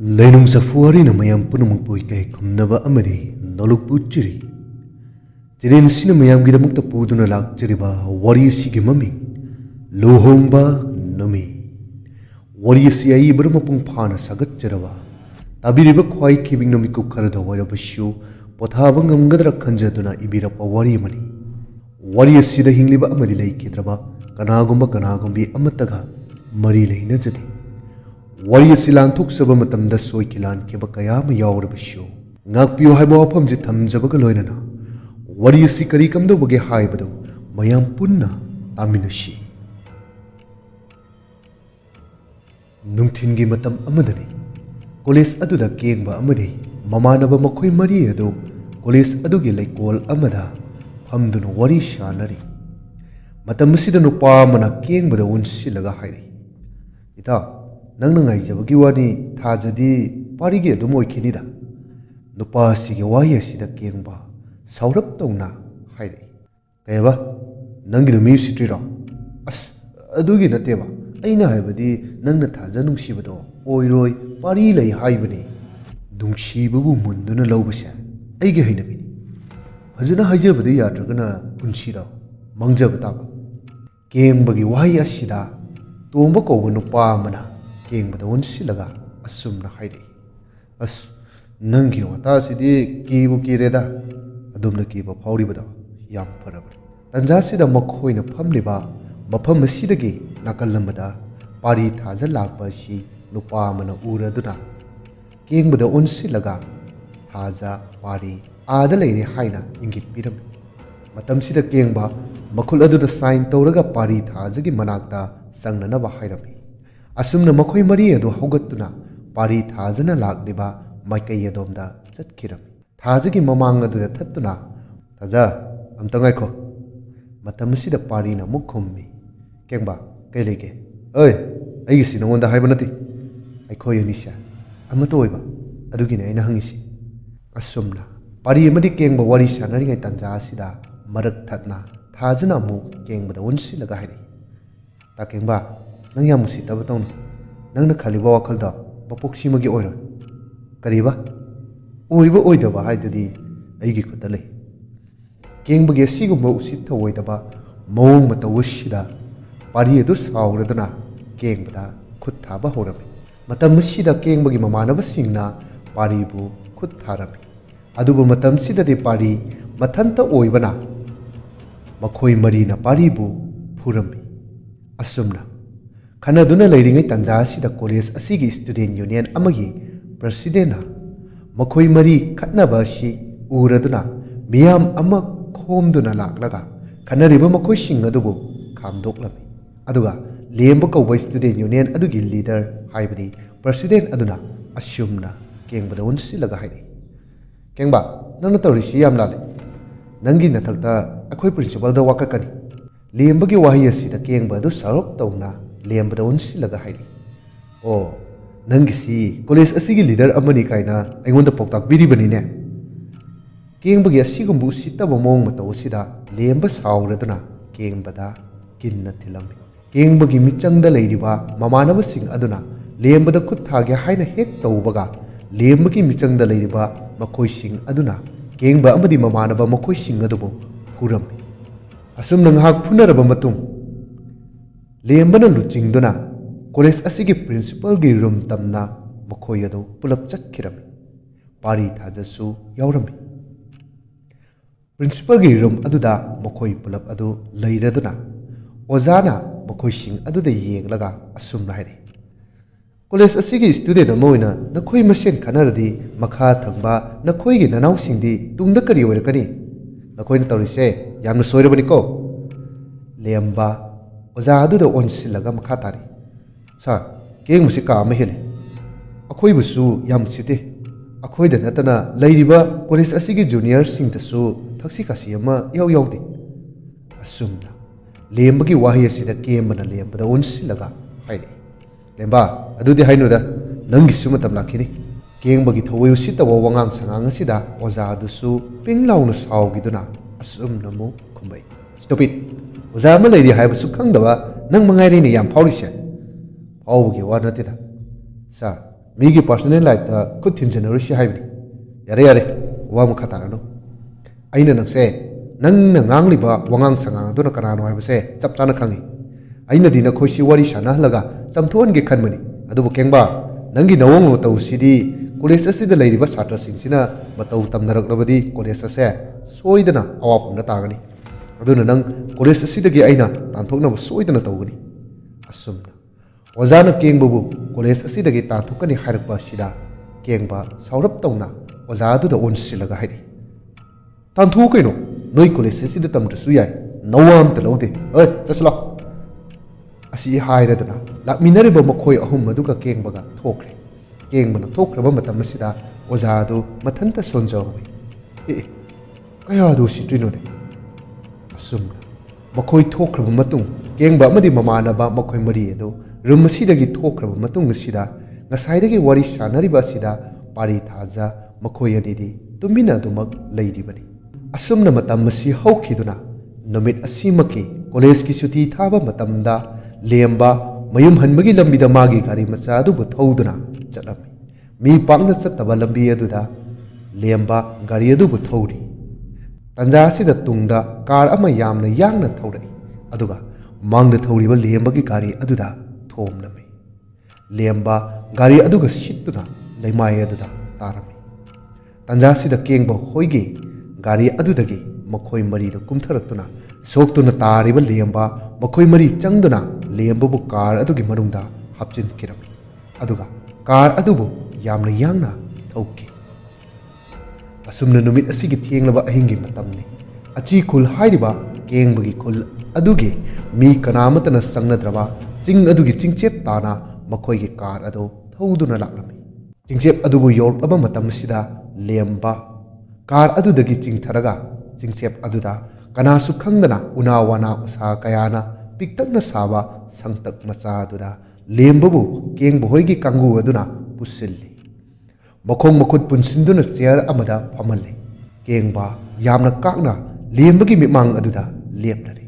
Lainung Safuari na mayam punamang puy kay kumnaba amadi noluk puchiri. Jirin sina mayam gidamuk tapudu na lak jiriba wari sige mami. Luhomba nami. Wari siya ibara mapung pana sagat jarawa. Tabiriba kwai kibing nami kukarada wara basyo pothabang amgadra kanjaduna ibira pa wari mani. Wari sida hingliba amadi lay kidraba kanagumbi amataga mari lay na jadi. Wari silang tuk saba matam da soy kilan ke ba kaya ma yawra basyo ngak piyo hai ba pham ji tham jaba ga loina na wari si kari kam do bage hai bado mayam punna taminashi nungthin gi matam amadani college adu da keng ba amadi mamana ba makhoi mari ado college adu gi laikol amada phamduna wari shanari matam sida nupa mana keng ba da unsi laga hairi ita nang nangai jabagi wani thajadi parige dumoi khinida nupa sige waya sida kengba saurap tongna haire kayaba nangi du mi sitri ro as adugi nateba aina haibadi nangna thaja nungsibado oiroi pari lei haibani dungsibabu munduna lawbase aige hainabi fajana haijabadi yadragana punsida mangjaba taba kengbagi waya sida tomba koba nupa mana keng bada unsi laga asumna hairi as nangi wata sidi kibu kireda adumna kiba phauri bada yam faraba tanja sida makhoina phamliba mafam sidagi nakallamada pari thaja lakpa si nupa mana uraduna keng bada unsi laga thaja pari ada leire haina ingit piram matam sida kengba makhul aduna sign tawraga pari thajagi manakta sangnana ba hairami asumna makhoi mari adu hogatuna pari thajana lakdiba maikai yadomda chatkiram thajagi mamang adu thattuna taja amtangai kho matam sida pari na mukhummi kengba kailege oi aigi si nongonda haibanati ai khoi anisha amato oiba adugine aina hangisi asumna pari amadi kengba wari sanari ngai tanja sida marak thatna thajana mu kengbada unsi laga hairi ta kengba nang yam musi tab tong nang na khaliba wakal da bapok simagi oira kariba oiba oidaba haidadi aigi khutta lei kengbage sigumba usit thawoidaba mawong mata wasida pari edu sawradana kengbada khut thaba horami matam sida kengbagi mamanaba singna pari bu khut tharami adubu matam sida de pari mathanta oibana makhoi marina pari bu phurami asumna Kanaduna leiringai tanja sida college asigi student union amagi president makhoi mari khatnaba si uraduna miyam ama khomduna laklaga khanariba makhoi sing adubu khamdoklami aduga lemba kawai student union adugi leader haibadi president aduna asumna kengbada unsi laga hairi kengba nangna tawrisi yam lale nangi nathakta akhoi principal da wakakani lembagi wahi asida kengba adu sarok tawna lembada unsi laga hairi o nangisi college asigi leader amani kaina aingonda poktak biribani ne kengbagi asigumbu sitaba mong matawsida lemba sawraduna kengbada kinna thilami kengbagi michangda leiriba mamanaba sing aduna lembada khut thage haina hek tawbaga lembagi michangda leiriba makhoi sing aduna kengba amadi mamanaba makhoi sing adubu phurami asum nanghak phunaraba matung lembana luchingduna college asigi principal gi room tamna makhoi adu pulap chatkirami pari thajasu yaurami principal gi room aduda makhoi pulap adu leiraduna ojana makhoi sing aduda yenglaga asumna hairi college asigi student amoina nakhoi masen khanaradi makha thangba nakhoi gi nanaw singdi tungda kari oirakani nakhoi na tawrise yamna soirabani ko lemba oza aduda onsilaga makha tari sa keng musi ka ma hele akhoi busu yam site akhoi da natana leiriba college asigi junior sing tasu thaksi kasi ama yaw yawde asumna lembagi wahi asida kembana lembada onsilaga haire lemba adudi hainuda nangi suma tam lakhini kengbagi thawai usitaba wangang sangang asida oza adusu pinglauna sawgiduna asumna mu khumbai stop it oza ma leiri haibasu khangdaba nang mangairi ni yam phaurise phaugi wa natida sa ꯃꯤꯒꯤ personal ꯂꯥꯏꯐꯇ ꯈꯨꯠ ꯊꯤꯟꯖꯤꯟꯅꯔꯨꯁꯤ ꯍꯥꯏꯕꯅꯤ ꯌꯥꯔꯦ ꯌꯥꯔꯦ ꯋꯥ ꯃꯈꯥ ꯇꯥꯔꯅꯨ ꯑꯩꯅ ꯅꯪꯅ ꯉꯥꯡꯂꯤꯕ ꯋꯥꯉꯥꯡ ꯁꯉꯥꯡ ꯑꯗꯨꯅ ꯀꯅꯥꯅꯣ ꯍꯥꯏꯕꯁꯦ ꯆꯞ ꯆꯥꯅ ꯈꯪꯉꯤ ꯑꯩꯅꯗꯤ ꯅꯈꯣꯏꯁꯤ ꯋꯥꯔꯤ ꯁꯥꯟꯅꯍꯜꯂꯒ ꯆꯝꯊꯣꯛꯍꯟꯒꯦ ꯈꯟꯕꯅꯤ ꯑꯗꯨꯕꯨ ꯀꯦꯡꯕꯥ ꯅꯪꯒꯤ ꯅꯑꯣꯡ ꯃꯇꯧꯁꯤꯗꯤ ꯀꯣꯂꯦꯖ ꯑꯁꯤꯗ ꯂꯩꯔꯤꯕ ꯁꯥꯇ꯭ꯔꯁꯤꯡꯁꯤꯅ ꯃꯇꯧ ꯇꯝꯅꯔꯛꯂꯕꯗꯤ ꯀꯣꯂꯦꯖ ꯑꯁꯦ ꯁꯣꯏꯗꯅ ꯑꯋꯥꯐꯝꯗ ꯇꯥꯒꯅꯤ ꯑꯗꯨꯅ ꯅꯪ ꯀꯣꯂꯦꯖ ꯑꯁꯤꯗꯒꯤ ꯑꯩꯅ ꯇꯥꯟꯊꯣꯛꯅꯕ ꯁꯣꯏꯗꯅ ꯇꯧꯒꯅꯤ ꯑꯁꯨꯝꯅ ꯑꯣꯖꯥꯅ ꯀꯦꯡꯕꯕꯨ ꯀꯣꯂꯦꯖ ꯑꯁꯤꯗꯒꯤ ꯇꯥꯟꯊꯣꯛꯀꯅꯤ ꯍꯥꯏꯔꯛꯄ ꯑꯁꯤꯗ ꯀꯦꯡꯕ ꯁꯥꯎꯔꯞ ꯇꯧꯅ ꯑꯣꯖꯥ ꯑꯗꯨꯗ ꯑꯣꯟꯁꯤꯜꯂꯒ ꯍꯥꯏꯔꯤ ꯇꯥꯟꯊꯣꯛꯎ ꯀꯩꯅꯣ ꯅꯣꯏ ꯀꯣꯂꯦꯖ ꯑꯁꯤꯗ ꯇꯝꯗ꯭ꯔꯁꯨ ꯌꯥꯏ ꯅꯋꯥ ꯑꯝꯇ ꯂꯧꯗꯦ ꯆꯠꯁꯤ ꯂꯥꯎ ꯑꯁꯤ ꯍꯥꯏꯔꯗꯨꯅ ꯂꯥꯛꯃꯤꯟꯅꯔꯤꯕ ꯃꯈꯣꯏ ꯑꯍꯨꯝ ꯑꯗꯨꯒ ꯀꯦꯡꯕꯒ ꯊꯣꯛꯈ꯭ꯔꯦ ꯀꯦꯡꯕꯅ ꯊꯣꯛꯈ꯭ꯔꯕ ꯃꯇꯝ ꯑꯁꯤꯗ ꯑꯣꯖꯥ ꯑꯗꯨ ꯃꯊꯟꯇ ꯁꯣꯟꯖꯍꯧꯏ ꯀꯌꯥꯗꯨ ꯎꯁꯤꯠꯇ꯭ꯔꯤꯅꯣꯅꯦ ꯑꯁꯨꯝꯅ ꯃꯈꯣꯏ ꯊꯣꯛꯈ꯭ꯔꯕ ꯃꯇꯨꯡ ꯀꯦꯡꯕ ꯑꯃꯗꯤ ꯃꯃꯥꯟꯅꯕ ꯃꯈꯣꯏ ꯃꯔꯤ ꯑꯗꯨ ꯔꯨꯝ ꯑꯁꯤꯗꯒꯤ ꯊꯣꯛꯈ꯭ꯔꯕ ꯃꯇꯨꯡ ꯑꯁꯤꯗ ꯉꯁꯥꯏꯗꯒꯤ ꯋꯥꯔꯤ ꯁꯥꯟꯅꯔꯤꯕ ꯑꯁꯤꯗ ꯄꯥꯔꯤ ꯊꯥꯖ ꯃꯈꯣꯏ ꯑꯅꯤꯗꯤ ꯇꯨꯃꯤꯟꯅ ꯑꯗꯨꯃꯛ ꯂꯩꯔꯤꯕꯅꯤ ꯑꯁꯨꯝꯅ ꯃꯇꯝ ꯑꯁꯤ ꯍꯧꯈꯤꯗꯨꯅ ꯅꯨꯃꯤꯠ ꯑꯁꯤꯃꯛꯀꯤ ꯀꯣꯂꯦꯖꯀꯤ ꯁꯨꯇꯤ ꯊꯥꯕ ꯃꯇꯝꯗ ꯂꯦꯝꯕ ꯃꯌꯨꯝ ꯍꯟꯕꯒꯤ ꯂꯝꯕꯤꯗ ꯃꯥꯒꯤ ꯒꯥꯔꯤ ꯃꯆꯥ ꯑꯗꯨꯕꯨ ꯊꯧꯗꯨꯅ ꯆꯠꯂꯝꯃꯤ ꯃꯤ ꯄꯥꯛꯅ ꯆꯠꯇꯕ ꯂꯝꯕꯤ ꯑꯗꯨꯗ ꯂꯦꯝꯕ ꯒꯥꯔꯤ ꯑꯗꯨꯕꯨ ꯊꯧꯔꯤ ꯇꯟꯖꯥ ꯑꯁꯤꯗ ꯇꯨꯡꯗ ꯀꯥꯔ ꯑꯃ ꯌꯥꯝꯅ ꯌꯥꯡꯅ ꯊꯧꯔꯛꯏ ꯑꯗꯨꯒ ꯃꯥꯡꯗ ꯊꯧꯔꯤꯕ ꯂꯦꯝꯕꯒꯤ ꯒꯥꯔꯤ ꯑꯗꯨꯗ ꯊꯣꯝꯂꯝꯃꯤ ꯂꯦꯝꯕ ꯒꯥꯔꯤ ꯑꯗꯨꯒ ꯁꯤꯠꯇꯨꯅ ꯂꯩꯃꯥꯏ ꯑꯗꯨꯗ ꯇꯥꯔꯝꯃꯤ ꯇꯟꯖꯥ ꯑꯁꯤꯗ ꯀꯦꯡꯕ ꯍꯣꯏꯒꯤ ꯒꯥꯔꯤ ꯑꯗꯨꯗꯒꯤ ꯃꯈꯣꯏ ꯃꯔꯤꯗꯨ ꯀꯨꯝꯊꯔꯛꯇꯨꯅ ꯁꯣꯛꯇꯨꯅ ꯇꯥꯔꯤꯕ ꯂꯦꯝꯕ ꯃꯈꯣꯏ ꯃꯔꯤ ꯆꯪꯗꯨꯅ ꯂꯦꯝꯕꯕꯨ ꯀꯥꯔ ꯑꯗꯨꯒꯤ ꯃꯅꯨꯡꯗ ꯍꯥꯞꯆꯤꯟꯈꯤꯔꯝꯃꯤ ꯑꯗꯨꯒ ꯀꯥꯔ ꯑꯗꯨꯕꯨ ꯌꯥꯝꯅ ꯌꯥꯡꯅ ꯊꯧꯈꯤ ꯑꯁꯨꯝꯅ ꯅꯨꯃꯤꯠ ꯑꯁꯤꯒꯤ ꯊꯦꯡꯂꯕ ꯑꯍꯤꯡꯒꯤ ꯃꯇꯝꯅꯤ ꯑꯆꯤ ꯈꯨꯜ ꯍꯥꯏꯔꯤꯕ ꯀꯦꯡꯕꯒꯤ ꯈꯨꯜ ꯑꯗꯨꯒꯤ ꯃꯤ ꯀꯅꯥꯃꯠꯇꯅ ꯆꯪꯅꯗ꯭ꯔꯕ ꯆꯤꯡ ꯑꯗꯨꯒꯤ ꯆꯤꯡꯆꯦꯞ ꯇꯥꯅ ꯃꯈꯣꯏꯒꯤ ꯀꯥꯔ ꯑꯗꯨ ꯊꯧꯗꯨꯅ ꯂꯥꯛꯂꯝꯃꯤ ꯆꯤꯡꯆꯦꯞ ꯑꯗꯨꯕꯨ ꯌꯧꯔꯛꯂꯕ ꯃꯇꯝ ꯑꯁꯤꯗ ꯂꯦꯝꯕ ꯀꯥꯔ ꯑꯗꯨꯗꯒꯤ ꯆꯤꯡꯊꯔꯒ ꯆꯤꯡꯆꯦꯞ ꯑꯗꯨꯗ ꯀꯅꯥꯁꯨ ꯈꯪꯗꯅ ꯎꯅꯥ ꯋꯥꯅꯥ ꯎꯁꯥ ꯀꯌꯥꯅ ꯄꯤꯛꯇꯛꯅ ꯁꯥꯕ ꯁꯪꯇꯛ ꯃꯆꯥ ꯑꯗꯨꯗ ꯂꯦꯝꯕꯕꯨ ꯀꯦꯡꯕ ꯍꯣꯏꯒꯤ ꯀꯥꯡꯕꯨ ꯑꯗꯨꯅ ꯄꯨꯁꯤꯜꯂꯤ ꯃꯈꯣꯡ ꯃꯈꯨꯠ ꯄꯨꯟꯁꯤꯟꯗꯨꯅ ꯆꯤꯌꯔ ꯑꯃꯗ ꯐꯝꯍꯜꯂꯤ ꯀꯦꯡꯕ ꯌꯥꯝꯅ ꯀꯥꯛꯅ ꯂꯦꯝꯕꯒꯤ ꯃꯤꯠꯃꯥꯡ ꯑꯗꯨꯗ ꯂꯦꯞꯂꯔꯤ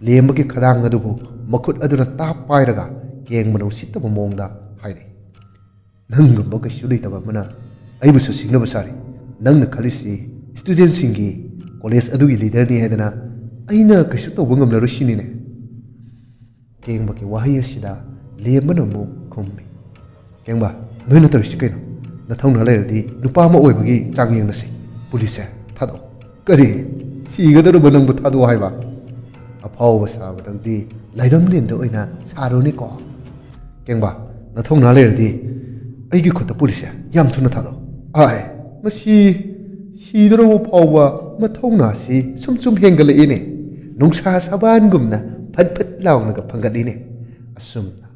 ꯂꯦꯝꯕꯒꯤ ꯈꯗꯥꯡ ꯑꯗꯨꯕꯨ ꯃꯈꯨꯠ ꯑꯗꯨꯅ ꯇꯥꯞ ꯄꯥꯏꯔꯒ ꯀꯦꯡꯕꯅ ꯎꯁꯤꯠꯇꯕ ꯃꯑꯣꯡꯗ ꯍꯥꯏꯔꯛꯏ ꯅꯪꯒꯨꯝꯕ ꯀꯩꯁꯨ ꯂꯩꯇꯕ ꯑꯃꯅ ꯑꯩꯕꯨꯁꯨ ꯁꯤꯡꯅꯕ ꯁꯥꯔꯤ ꯅꯪꯅ ꯈꯜꯂꯤꯁꯤ ꯁ꯭ꯇꯨꯗꯦꯟꯠꯁꯤꯡꯒꯤ ꯀꯣꯂꯦꯖ ꯑꯗꯨꯒꯤ ꯂꯤꯗꯔꯅꯤ ꯍꯥꯏꯗꯅ ꯑꯩꯅ ꯀꯩꯁꯨ ꯇꯧꯕ ꯉꯝꯂꯔꯣꯏ ꯁꯤꯅꯤꯅꯦ ꯀꯦꯡꯕꯒꯤ ꯋꯥꯍꯩ ꯑꯁꯤꯗ ꯂꯦꯝꯕꯅ ꯑꯃꯨꯛ ꯈꯨꯝꯃꯤ ꯀꯦꯡꯕ ꯅꯣꯏꯅ ꯇꯧꯔꯤꯁꯤ ꯀꯩꯅꯣ ꯅꯊꯧꯅꯥ ꯂꯩꯔꯗꯤ ꯅꯨꯄꯥ ꯑꯃ ꯑꯣꯏꯕꯒꯤ ꯆꯥꯡ ꯌꯦꯡꯅꯁꯤ ꯄꯨꯂꯤꯁꯁꯦ ꯊꯥꯗꯣꯛꯑꯣ ꯀꯔꯤ ꯁꯤꯒꯗꯧꯔꯕ ꯅꯪꯕꯨ ꯊꯥꯗꯣꯛꯑꯣ ꯍꯥꯏꯕ ꯑꯐꯥꯎꯕ ꯁꯥꯕ ꯅꯪꯗꯤ ꯂꯥꯏꯔꯝꯂꯦꯟꯗ ꯑꯣꯏꯅ ꯁꯥꯔꯨꯅꯤꯀꯣ ꯀꯦꯡꯕ ꯅꯊꯧꯅꯥ ꯂꯩꯔꯗꯤ ꯑꯩꯒꯤ ꯈꯨꯠꯇ ꯄꯨꯂꯤꯁꯁꯦ ꯌꯥꯝ ꯊꯨꯅ ꯊꯥꯗꯣꯛꯑꯣ ꯃꯁꯤ ꯁꯤꯗꯧꯔꯕ ꯐꯥꯎꯕ ꯃꯊꯧꯅꯥꯁꯤ ꯁꯨꯝ ꯍꯦꯟꯒꯠꯂꯛꯏꯅꯦ ꯅꯨꯡꯁꯥ ꯁꯕꯥꯟꯒꯨꯝꯅ ꯐꯠ ꯐꯠ ꯂꯥꯎꯅꯒ ꯐꯪꯒꯠꯂꯤꯅꯦ ꯑꯁꯨꯝꯅ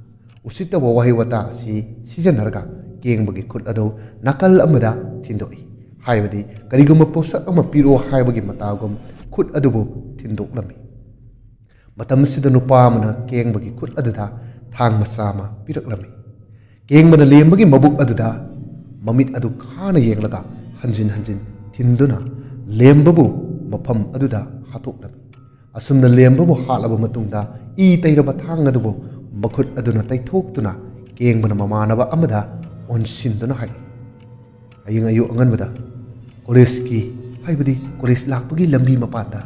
ꯎꯁꯤꯠꯇꯕ ꯋꯥꯍꯩ ꯋꯥꯇꯥ ꯑꯁꯤ ꯁꯤꯖꯤꯟꯅꯔꯒ ꯀꯦꯡꯕꯒꯤ ꯈꯨꯠ ꯑꯗꯨ ꯅꯥꯀꯜ ꯑꯃꯗ ꯊꯤꯟꯗꯣꯛꯏ ꯍꯥꯏꯕꯗꯤ ꯀꯔꯤꯒꯨꯝꯕ ꯄꯣꯠꯁꯛ ꯑꯃ ꯄꯤꯔꯛꯑꯣ ꯍꯥꯏꯕꯒꯤ ꯃꯇꯥꯒꯨꯝ ꯈꯨꯠ ꯑꯗꯨꯕꯨ ꯊꯤꯟꯗꯣꯛꯂꯝꯃꯤ ꯃꯇꯝ ꯑꯁꯤꯗ ꯅꯨꯄꯥ ꯑꯃꯅ ꯀꯦꯡꯕꯒꯤ ꯈꯨꯠ ꯑꯗꯨꯗ ꯊꯥꯡ ꯃꯆꯥ ꯑꯃ ꯄꯤꯔꯛꯂꯝꯃꯤ ꯀꯦꯡꯕꯅ ꯂꯦꯝꯕꯒꯤ ꯃꯕꯨꯛ ꯑꯗꯨꯗ ꯃꯃꯤꯠ ꯑꯗꯨ ꯈꯥꯅ ꯌꯦꯡꯂꯒ ꯍꯟꯖꯤꯟ ꯍꯟꯖꯤꯟ ꯊꯤꯟꯗꯨꯅ ꯂꯦꯝꯕꯕꯨ ꯃꯐꯝ ꯑꯗꯨꯗ ꯍꯥꯠꯇꯣꯛꯂꯝꯃꯤ ꯑꯁꯨꯝꯅ ꯂꯦꯝꯕꯕꯨ ꯍꯥꯠꯂꯕ ꯃꯇꯨꯡꯗ ꯏ ꯇꯩꯔꯕ ꯊꯥꯡ ꯑꯗꯨꯕꯨ ꯃꯈꯨꯠ ꯑꯗꯨꯅ ꯇꯩꯊꯣꯛꯇꯨꯅ ꯀꯦꯡꯕꯅ ꯃꯃꯥꯟꯅꯕ ꯑꯃꯗ ꯑꯣꯟꯁꯤꯟꯗꯨꯅ ꯍꯥꯏ ꯍꯌꯦꯡ ꯑꯌꯨꯛ ꯑꯉꯟꯕꯗ ꯀꯣꯂꯦꯖꯀꯤ ꯍꯥꯏꯕꯗꯤ ꯀꯣꯂꯦꯖ ꯂꯥꯛꯄꯒꯤ ꯂꯝꯕꯤ ꯃꯄꯥꯟꯗ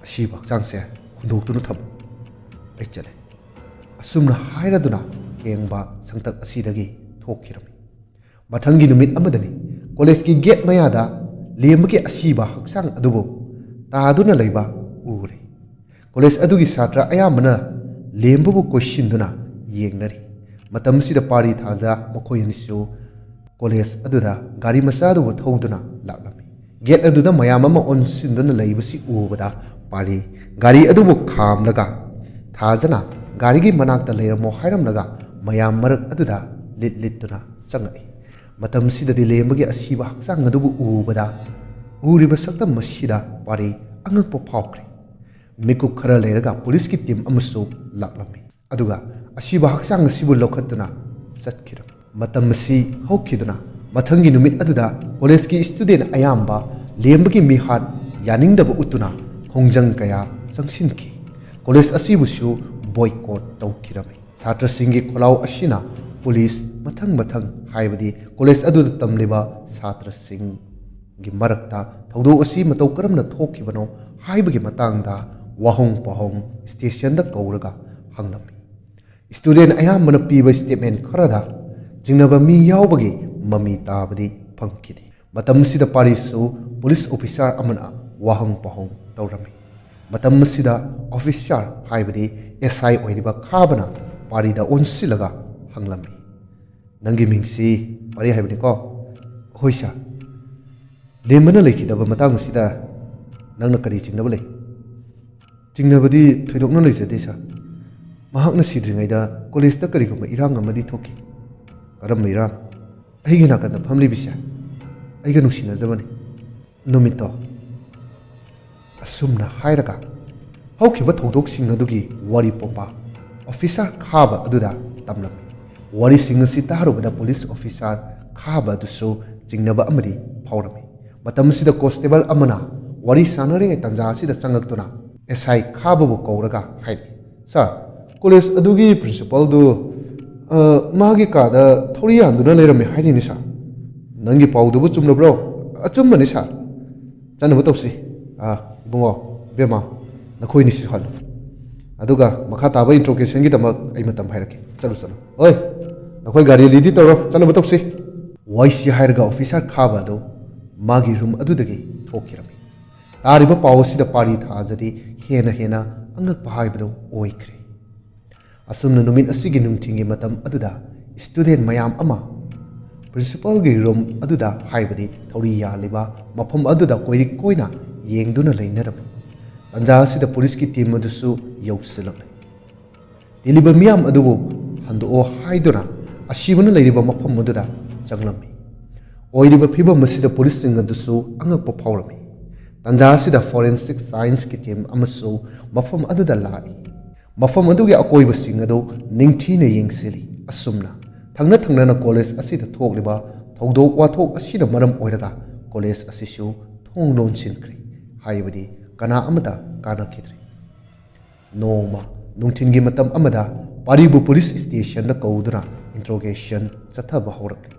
ꯑꯁꯤꯕ ꯍꯛꯆꯥꯡꯁꯦ ꯍꯨꯟꯗꯣꯛꯇꯨꯅ ꯊꯝꯃꯨ ꯑꯩ ꯆꯠꯂꯦ ꯑꯁꯨꯝꯅ ꯍꯥꯏꯔꯗꯨꯅ ꯀꯦꯡꯕ ꯁꯪꯇꯛ ꯑꯁꯤꯗꯒꯤ ꯊꯣꯛꯈꯤꯔꯝꯃꯤ ꯃꯊꯪꯒꯤ ꯅꯨꯃꯤꯠ ꯑꯃꯗꯅꯤ ꯀꯣꯂꯦꯖꯀꯤ ꯒꯦꯠ ꯃꯌꯥꯗ ꯂꯦꯝꯕꯒꯤ ꯑꯁꯤꯕ ꯍꯛꯆꯥꯡ ꯑꯗꯨꯕꯨ ꯇꯥꯗꯨꯅ ꯂꯩꯕ ꯎꯔꯦ ꯀꯣꯂꯦꯖ ꯑꯗꯨꯒꯤ ꯁꯥꯇ꯭ꯔ ꯑꯌꯥꯝꯕꯅ ꯂꯦꯝꯕꯕꯨ ꯀꯣꯏꯁꯤꯟꯗꯨꯅ ꯌꯦꯡꯅꯔꯤ ꯃꯇꯝ ꯑꯁꯤꯗ ꯄꯥꯔꯤ ꯊꯥꯖ ꯃꯈꯣꯏ ꯑꯅꯤꯁꯨ ꯀꯣꯂꯦꯖ ꯑꯗꯨꯗ ꯒꯥꯔꯤ ꯃꯆꯥꯗꯨꯕꯨ ꯊꯧꯗꯨꯅ ꯂꯥꯛꯂꯝꯃꯤ ꯒꯦꯠ ꯑꯗꯨꯗ ꯃꯌꯥꯝ ꯑꯃ ꯑꯣꯟꯁꯤꯟꯗꯨꯅ ꯂꯩꯕꯁꯤ ꯎꯕꯗ ꯄꯥꯔꯤ ꯒꯥꯔꯤ ꯑꯗꯨꯕꯨ ꯈꯥꯝꯂꯒ ꯊꯥꯖꯅ ꯒꯥꯔꯤꯒꯤ ꯃꯅꯥꯛꯇ ꯂꯩꯔꯝꯃꯣ ꯍꯥꯏꯔꯝꯂꯒ ꯃꯌꯥꯝ ꯃꯔꯛ ꯑꯗꯨꯗ ꯂꯤꯠꯇꯨꯅ ꯆꯪꯉꯛꯏ ꯃꯇꯝꯁꯤꯗꯗꯤ ꯂꯦꯝꯕꯒꯤ ꯑꯁꯤꯕ ꯍꯛꯆꯥꯡ ꯑꯗꯨꯕꯨ ꯎꯕꯗ ꯎꯔꯤꯕ ꯁꯛꯇꯝ ꯑꯁꯤꯗ ꯄꯥꯔꯤ ꯑꯉꯛꯄ ꯐꯥꯎꯈ꯭ꯔꯦ ꯃꯤꯀꯨꯞ ꯈꯔ ꯂꯩꯔꯒ ꯄꯨꯂꯤꯁꯀꯤ ꯇꯤꯝ ꯑꯃꯁꯨ ꯂꯥꯛꯂꯝꯃꯤ ꯑꯗꯨꯒ ꯑꯁꯤꯕ ꯍꯛꯆꯥꯡ ꯑꯁꯤꯕꯨ ꯂꯧꯈꯠꯇꯨꯅ ꯆꯠꯈꯤꯔꯝꯃꯤ ꯃꯇꯝ ꯑꯁꯤ ꯍꯧꯈꯤꯗꯨꯅ ꯃꯊꯪꯒꯤ ꯅꯨꯃꯤꯠ ꯑꯗꯨꯗ ꯀꯣꯂꯦꯖꯀꯤ ꯁ꯭ꯇꯨꯗꯦꯟꯠ ꯑꯌꯥꯝꯕ ꯂꯦꯝꯕꯒꯤ ꯃꯤꯍꯥꯠ ꯌꯥꯅꯤꯡꯗꯕ ꯎꯠꯇꯨꯅ ꯈꯣꯡꯖꯪ ꯀꯌꯥ ꯆꯪꯁꯤꯟꯈꯤ ꯀꯣꯂꯦꯖ ꯑꯁꯤꯕꯨꯁꯨ ꯕꯣꯏꯀꯣꯠ ꯇꯧꯈꯤꯔꯝꯃꯤ ꯁꯥꯇ꯭ꯔꯁꯤꯡꯒꯤ ꯈꯣꯜꯂꯥꯎ ꯑꯁꯤꯅ पुलिस मथंग मथंग हाइबदी कॉलेज अदुदा तमलिबा छात्रसिंग गी मरक्ता थौदोक असि मतौ करमना थोखिबनो हाइबगी मतंगदा वाहोंग पहोंग स्टेशन दा कौरगा हंगलमी स्टूडेंट अयामबना पीबा स्टेटमेंट खरदा जिंगनबा मी यावबगी ममी ताबदी फंगखिदि मतमसिदा पारिसु पुलिस ऑफिसर अमना वाहंग पहोंग तौरमी मतमसिदा ऑफिसर हाइबदी एसआई ओइरिबा खाबना पारिदा ओनसिलगा हंगलमी नंगी मिंगसी पारि हाइबनी को होइसा लेमना लेखिदबा मतंगसिदा नंगना करी चिंगनबा ले चिंगनबदी थोइदोकना लेजदे सा महाकना सिद्रिङैदा कॉलेजदा करिगुम्बा इरांग अमदि थोखि करम इरांग अहिगे नाकन्दा फमलिबिसा अहिगा नुसिनजबनी नुमितो असुमना हाइरगा हौखिबा थौदोकसिंग अदुगी वारी पोंबा ऑफिसर खाबा अदुदा तमलमी वारी सिंग असि तारुबदा पुलिस ऑफिसर खाबा अदुसु चिंगनबा अमदि फावरमी मतमसिदा कांस्टेबल अमना वारी सानरिङै तंजा असिदा चंगक्तुना एसआई खाबाबु कौरगा हाइनि सर कॉलेज अदुगी प्रिंसिपल दु मागी कादा थोड़ी आंदुना लेरमे हाइनि सा नंगी पाउदुबु चुमलब्रो अचुमबनि सा चनबु तौसी इबुंगो बेमा नखोइनि सि हल अदुगा मखा ताबा इंट्रोगेशन गी तमक आई मतम हाइरके चलु चलु ओय नखोइ गाड़ी लीदी तौरो चनबु तौसी वाइसी हाइरगा ऑफिसर खाबा दो मागी रूम अदुदगी थोकिरमी तारिबा पावसिदा पारी थाजदी हेना हेना अंगक पहाइबदो ओइख्रे असुमना नुमित असिगी नुंथिंगी मतम अदुदा स्टूडेंट मयाम अमा प्रिंसिपल गी रूम अदुदा हाइबदी थौरी यालिबा मफम अदुदा कोइरि कोइना येंगदुना लेनरमी तंजा असिदा पुलिस की टीम अदुसु यौसिलक्ले दिलिबा मियाम अदुबु हंदो हाइदुना असिबना लेरिबा मफम अदुदा चंगलमी ओइरिबा फिबम असिदा पुलिस सिंग अदुसु अंगक फावरमी तंजा असिदा फोरेंसिक साइंस की टीम अमसु मफम अदुदा लाई मफम अदुगी अकोइबसिंग अदु निंगथीना येंगसिली असुमना थंगना थंगना कॉलेज असिदा थोकलिबा थौदोक वाथोक असिदा मरम ओइरगा कॉलेज असिसु थोंग लोनसिनख्री हाइबदी कना अमदा कानाखिद्री नोमा नुंथिनगी मतम अमदा पारिबु पुलिस स्टेशन दा कौदुना इंट्रोगेशन चथबा हौरक्ली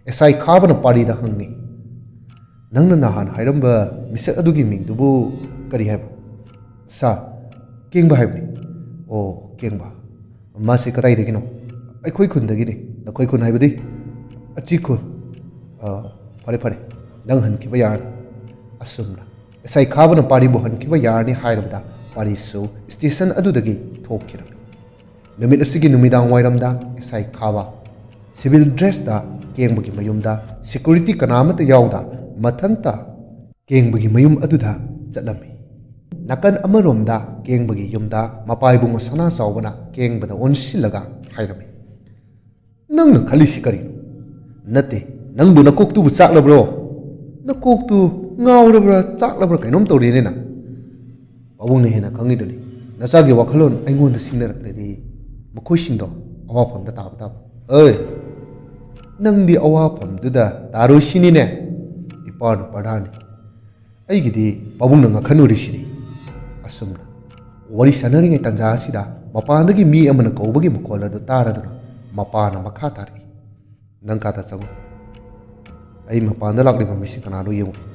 एसआई खाबना पारिदा हंगी नंगना नहान हाइरंबा मिसक अदुगी मिंगदुबु करी हाइब सा केंगबा हाइबनी ओ केंगबा मासे कदाइदगिनो अखोइ खुनदगिनी नखोइ खुन हाइबदी अची खुन फरे फरे नंग हनखिबा यार असुमना एसआई खाबना पारिबु हनखिबा यारनी हाइरबदा पारिसु स्टेशन अदुदगी थोखिरमी नुमित असिगी नुमिदांग वाइरमदा एसआई खाबा सिविल ड्रेस दा केंगबगी मयुमदा सिक्योरिटी कनामत यावदा मथंता केंगबगी मयुम अदुदा चलमी नाकन अमरोमदा केंगबगी युमदा मपाइबुंग सना चावबना केंगबदा ओनसिलगा हाइरमी नंगन खलिसि करी नते नंगबु नकोक्तुबु चाकलब्रो नकोक्तु ngaurabra chaklabra kainom tawrine na pabung ne hena khangiduni nasagi wakhalon aingon da singnarakdedi makhoi singdo awa phamda tab tab oi nangdi awa phamduda taro sini ne ipan padani aigidi pabung nanga khanuri sini asumna wari sanari ngai tanja sida mapandagi mi amana kaubagi makola do taraduna mapana makha tari nang kata changu ai mapanda lakli misi kanado yemu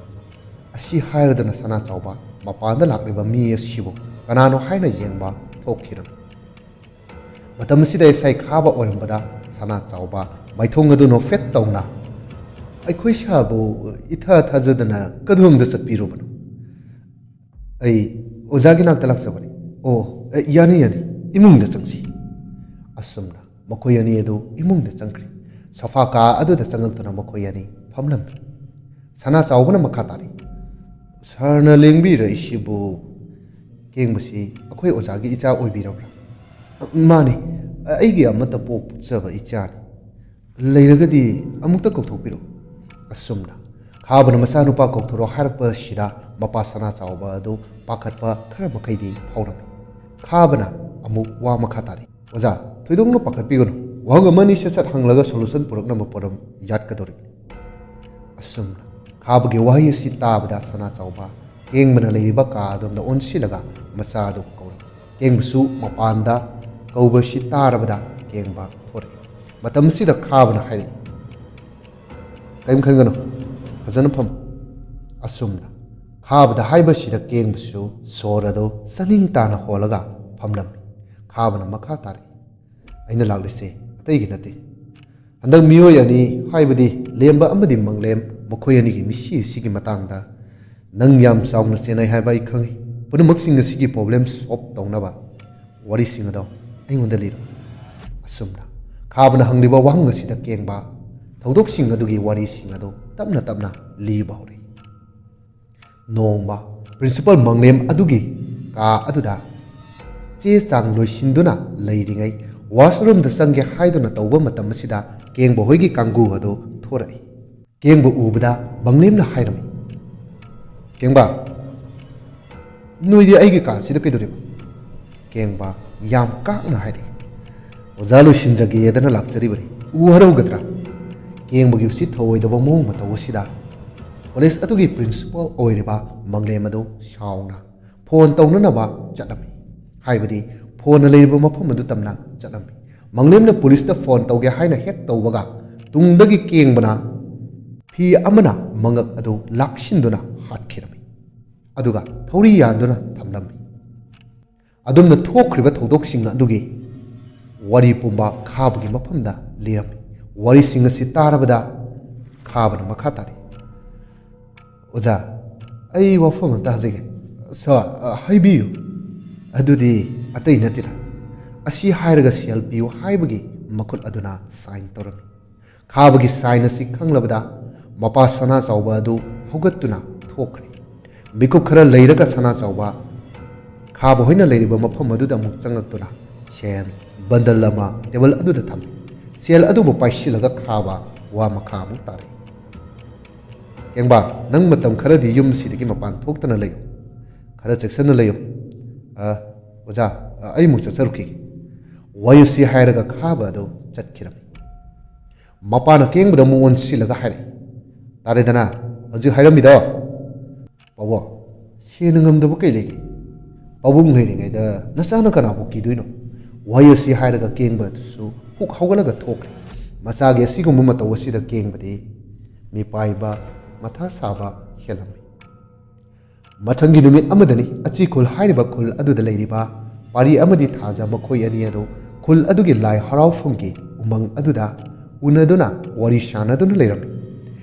असी हायरदना सना चावबा मपानदा लाक्लिबा मी असिबो कनानो हायना येंबा थोखिरम मतमसिदा SI खाबा ओरमबदा सना चावबा माइथोंग अदुनो fate तौना अखोइ साबो इथा थाजदना कदुंगदा चटपिरोबनो ऐ ओजागी नाक्ता लाक्सबनी ओ यानी यानी इमुंगदा चंगसी असुमना मखोय यानी एदो इमुंगदा चंगख्री sofa का अदुदा चंगलतुना मखोय यानी फमलम सना चावबना मखा तारी सरना लेंबी रईसिबु केंगबसी अखोय ओजागी इचा ओइबिरब्रा माने अइगी अमता पोकचबा इचानी लेरगदी अमुक्ता कौथोपिरो असुमना खाबना मसा नुपा कौथोरो हारकपा सिदा मपा सना चावबा अदो पाखतपा खरा मखैदी फावरमी खाबना अमुक वा मखा तारी ओजा थोइदोंनो पाखतपिगनो वांग मनी ससत हंगलगा सोल्यूशन पुरकना मपरम यादकदोरि असुमना खाबगे वाही असि ताबदा सना चावबा केंगबना लेरिबा का अदोमदा ओनसिलगा मचा अदो कौर केंगबसु मपानदा कौबसि तारबदा केंगबा थोरे ꯃꯇꯝꯁꯤꯗ ꯈꯥꯕꯅ ꯍꯥꯏꯔꯛꯏ, ꯀꯔꯤꯝ ꯈꯟꯒꯅꯨ, ꯐꯖꯅ ꯐꯝ꯫ ꯑꯁꯨꯝꯅ ꯈꯥꯕꯗ ꯍꯥꯏꯕꯁꯤꯗ ꯀꯦꯡꯕꯁꯨ ꯁꯣꯔ ꯑꯗꯨ ꯆꯅꯤꯡ ꯇꯥꯅ ꯍꯣꯜꯂꯒ ꯐꯝꯂꯝꯃꯤ꯫ ꯈꯥꯕꯅ ꯃꯈꯥ ꯇꯥꯔꯛꯏ, ꯑꯩꯅ ꯂꯥꯛꯂꯤꯁꯦ ꯑꯇꯩꯒꯤ ꯅꯠꯇꯦ, ꯍꯟꯗꯛ ꯃꯤꯑꯣꯏ ꯑꯅꯤ ꯍꯥꯏꯕꯗꯤ ꯂꯦꯝꯕ ꯑꯃꯗꯤ ꯃꯪꯂꯦꯝ ꯃꯈꯣꯏ ꯑꯅꯤꯒꯤ ꯃꯤꯁꯤ ꯑꯁꯤꯒꯤ ꯃꯇꯥꯡꯗ ꯅꯪ ꯌꯥꯝ ꯆꯥꯎꯅ ꯆꯦꯟꯅꯩ ꯍꯥꯏꯕ ꯑꯩ ꯈꯪꯏ꯫ ꯄꯨꯝꯅꯃꯛꯁꯤꯡ ꯑꯁꯤꯒꯤ ꯄ꯭ꯔꯣꯕ꯭ꯂꯦꯝ ꯁꯣꯜꯕ ꯇꯧꯅꯕ ꯋꯥꯔꯤꯁꯤꯡ ꯑꯗꯣ ꯑꯩꯉꯣꯟꯗ ꯂꯤꯔꯣ꯫ ꯑꯁꯨꯝꯅ ꯈꯥꯕꯅ ꯍꯪꯂꯤꯕ ꯋꯥꯍꯪ ꯑꯁꯤꯗ ꯀꯦꯡꯕ ꯊꯧꯗꯣꯛꯁꯤꯡ ꯑꯗꯨꯒꯤ ꯋꯥꯔꯤꯁꯤꯡ ꯑꯗꯨ ꯇꯞꯅ ꯇꯞꯅ ꯂꯤꯕ ꯍꯧꯔꯛꯏ꯫ ꯅꯣꯡꯃ ꯄ꯭ꯔꯤꯟꯁꯤꯄꯥꯜ ꯃꯪꯂꯦꯝ ꯑꯗꯨꯒꯤ ꯀꯥ ꯑꯗꯨꯗ ꯆꯦ ꯆꯥꯡ ꯂꯣꯏꯁꯤꯟꯗꯨꯅ ꯂꯩꯔꯤꯉꯩ ꯋꯥꯁꯔꯨꯝꯗ ꯆꯪꯒꯦ ꯍꯥꯏꯗꯨꯅ ꯇꯧꯕ ꯃꯇꯝ ꯑꯁꯤꯗ ꯀꯦꯡꯕ ꯍꯣꯏꯒꯤ ꯀꯥꯡꯒꯨ ꯑꯗꯨ ꯊꯣꯔꯛꯏ꯫ ꯀꯦꯡꯕ ꯎꯕꯗ ꯃꯪꯂꯦꯝꯅ ꯍꯥꯏꯔꯝꯃꯤ, ꯀꯦꯡꯕ, ꯅꯣꯏꯗꯤ ꯑꯩꯒꯤ ꯀꯥꯁꯤꯗ ꯀꯩꯗꯧꯔꯤꯕ? ꯀꯦꯡꯕ ꯌꯥꯝ ꯀꯥꯛꯅ ꯍꯥꯏꯔꯛꯏ, ꯑꯣꯖꯥ ꯂꯣꯏꯁꯤꯟꯖꯒꯦꯗꯅ ꯂꯥꯛꯆꯔꯤꯕꯅꯤ, ꯎ ꯍꯔꯧꯒꯗ꯭ꯔꯥ? ꯀꯦꯡꯕꯒꯤ ꯎꯁꯤꯠ ꯊꯑꯣꯏꯗꯕ ꯃꯑꯣꯡ ꯃꯇꯧ ꯑꯁꯤꯗ ꯀꯣꯂꯦꯖ ꯑꯗꯨꯒꯤ ꯄ꯭ꯔꯤꯟꯁꯤꯄꯥꯜ ꯑꯣꯏꯔꯤꯕ ꯃꯪꯂꯦꯝ ꯑꯗꯨ ꯁꯥꯎꯅ ꯐꯣꯟ ꯇꯧꯅꯅꯕ ꯆꯠꯂꯝꯃꯤ꯫ ꯍꯥꯏꯕꯗꯤ ꯐꯣꯟꯅ ꯂꯩꯔꯤꯕ ꯃꯐꯝ ꯑꯗꯨ ꯇꯝꯅ ꯆꯠꯂꯝꯃꯤ꯫ ꯃꯪꯂꯦꯝꯅ ꯄꯨꯂꯤꯁꯇ ꯐꯣꯟ ꯇꯧꯒꯦ ꯍꯥꯏꯅ ꯍꯦꯛ ꯇꯧꯕꯒ ꯇꯨꯡꯗꯒꯤ ꯀꯦꯡꯕꯅ ꯐꯤ ꯑꯃꯅ ꯃꯉꯛ ꯑꯗꯨ ꯂꯥꯛꯁꯤꯟꯗꯨꯅ ꯍꯥꯠꯈꯤꯔꯝꯃꯤ, ꯑꯗꯨꯒ ꯊꯧꯔꯤ ꯌꯥꯟꯗꯨꯅ ꯊꯝꯂꯝꯃꯤ꯫ ꯑꯗꯨꯝꯅ ꯊꯣꯛꯈ꯭ꯔꯤꯕ ꯊꯧꯗꯣꯛꯁꯤꯡ ꯑꯗꯨꯒꯤ ꯋꯥꯔꯤ ꯄꯨꯝꯕ ꯈꯥꯕꯒꯤ ꯃꯐꯝꯗ ꯂꯤꯔꯝꯃꯤ꯫ ꯋꯥꯔꯤꯁꯤꯡ ꯑꯁꯤ ꯇꯥꯔꯕꯗ ꯈꯥꯕꯅ ꯃꯈꯥ ꯇꯥꯔꯤ, ꯑꯣꯖꯥ, ꯑꯩ ꯋꯥꯐꯝ ꯑꯃꯇ ꯍꯪꯖꯒꯦ꯫ ꯁꯥꯔ, ꯍꯥꯏꯕꯤꯌꯨ꯫ ꯑꯗꯨꯗꯤ ꯑꯇꯩ ꯅꯠꯇꯦꯗ, ꯑꯁꯤ ꯍꯥꯏꯔꯒ ꯁꯦꯜ ꯄꯤꯌꯨ ꯍꯥꯏꯕꯒꯤ ꯃꯈꯨꯠ ꯑꯗꯨꯅ ꯁꯥꯏꯟ ꯇꯧꯔꯝꯃꯤ꯫ ꯈꯥꯕꯒꯤ ꯁꯥꯏꯟ ꯑꯁꯤ ꯈꯪꯂꯕꯗ ꯃꯄꯥ ꯁꯅꯥꯆꯥꯎꯕ ꯑꯗꯨ ꯍꯧꯒꯠꯇꯨꯅ ꯊꯣꯛꯈ꯭ꯔꯦ꯫ ꯃꯤꯀꯨꯞ ꯈꯔ ꯂꯩꯔꯒ ꯁꯅꯥꯆꯥꯎꯕ ꯈꯥꯕ ꯍꯣꯏꯅ ꯂꯩꯔꯤꯕ ꯃꯐꯝ ꯑꯗꯨꯗ ꯑꯃꯨꯛ ꯆꯪꯂꯛꯇꯨꯅ ꯁꯦꯜ ꯕꯟꯗꯜ ꯑꯃ ꯇꯦꯕꯜ ꯑꯗꯨꯗ ꯊꯝꯃꯤ꯫ ꯁꯦꯜ ꯑꯗꯨꯕꯨ ꯄꯥꯏꯁꯤꯜꯂꯒ ꯈꯥꯕ ꯋꯥ ꯃꯈꯥ ꯑꯃꯨꯛ ꯇꯥꯔꯛꯏ, ꯀꯦꯡꯕ, ꯅꯪ ꯃꯇꯝ ꯈꯔꯗꯤ ꯌꯨꯝꯁꯤꯗꯒꯤ ꯃꯄꯥꯟ ꯊꯣꯛꯇꯅ ꯂꯩꯌꯨ, ꯈꯔ ꯆꯦꯛꯁꯤꯟꯅ ꯂꯩꯌꯨ꯫ ꯑꯣꯖꯥ, ꯑꯩ ꯑꯃꯨꯛ ꯆꯠꯆꯔꯨꯈꯤꯒꯦ꯫ ꯋꯥꯔꯤꯁꯤ ꯍꯥꯏꯔꯒ ꯈꯥꯕ ꯑꯗꯨ ꯆꯠꯈꯤꯔꯝꯃꯤ꯫ ꯃꯄꯥꯅ ꯀꯦꯡꯕꯗ ꯑꯃꯨꯛ ꯑꯣꯟꯁꯤꯜꯂꯒ ꯍꯥꯏꯔꯛꯏ, ꯇꯥꯔꯦꯗꯅ ꯍꯧꯖꯤꯛ ꯍꯥꯏꯔꯝꯃꯤꯗꯣ? ꯄꯥꯕꯨꯡ, ꯁꯦꯟꯅ ꯉꯝꯗꯕ ꯀꯩ ꯂꯩꯒꯦ? ꯄꯥꯕꯨꯡ ꯂꯩꯔꯤꯉꯩꯗ ꯅꯆꯥꯅ ꯀꯅꯥꯕꯨ ꯀꯤꯗꯣꯏꯅꯣ? ꯋꯥꯍꯩ ꯑꯁꯤ ꯍꯥꯏꯔꯒ ꯀꯦꯡꯕ ꯑꯗꯨꯁꯨ ꯍꯨꯛ ꯍꯧꯒꯠꯂꯒ ꯊꯣꯛꯈ꯭ꯔꯦ꯫ ꯃꯆꯥꯒꯤ ꯑꯁꯤꯒꯨꯝꯕ ꯃꯇꯧ ꯑꯁꯤꯗ ꯀꯦꯡꯕꯗꯤ ꯃꯤꯄꯥꯏꯕ ꯃꯊꯥ ꯁꯥꯕ ꯍꯦꯜꯂꯝꯃꯤ꯫ ꯃꯊꯪꯒꯤ ꯅꯨꯃꯤꯠ ꯑꯃꯗꯅꯤ ꯑꯆꯤ ꯈꯨꯜ ꯍꯥꯏꯔꯤꯕ ꯈꯨꯜ ꯑꯗꯨꯗ ꯂꯩꯔꯤꯕ ꯄꯥꯔꯤ ꯑꯃꯗꯤ ꯊꯥꯖ ꯃꯈꯣꯏ ꯑꯅꯤ ꯑꯗꯨ ꯈꯨꯜ ꯑꯗꯨꯒꯤ ꯂꯥꯏ ꯍꯔꯥꯎꯐꯝꯒꯤ ꯎꯃꯪ ꯑꯗꯨꯗ ꯎꯅꯗꯨꯅ ꯋꯥꯔꯤ ꯁꯥꯅꯗꯨꯅ ꯂꯩꯔꯝꯃꯤ꯫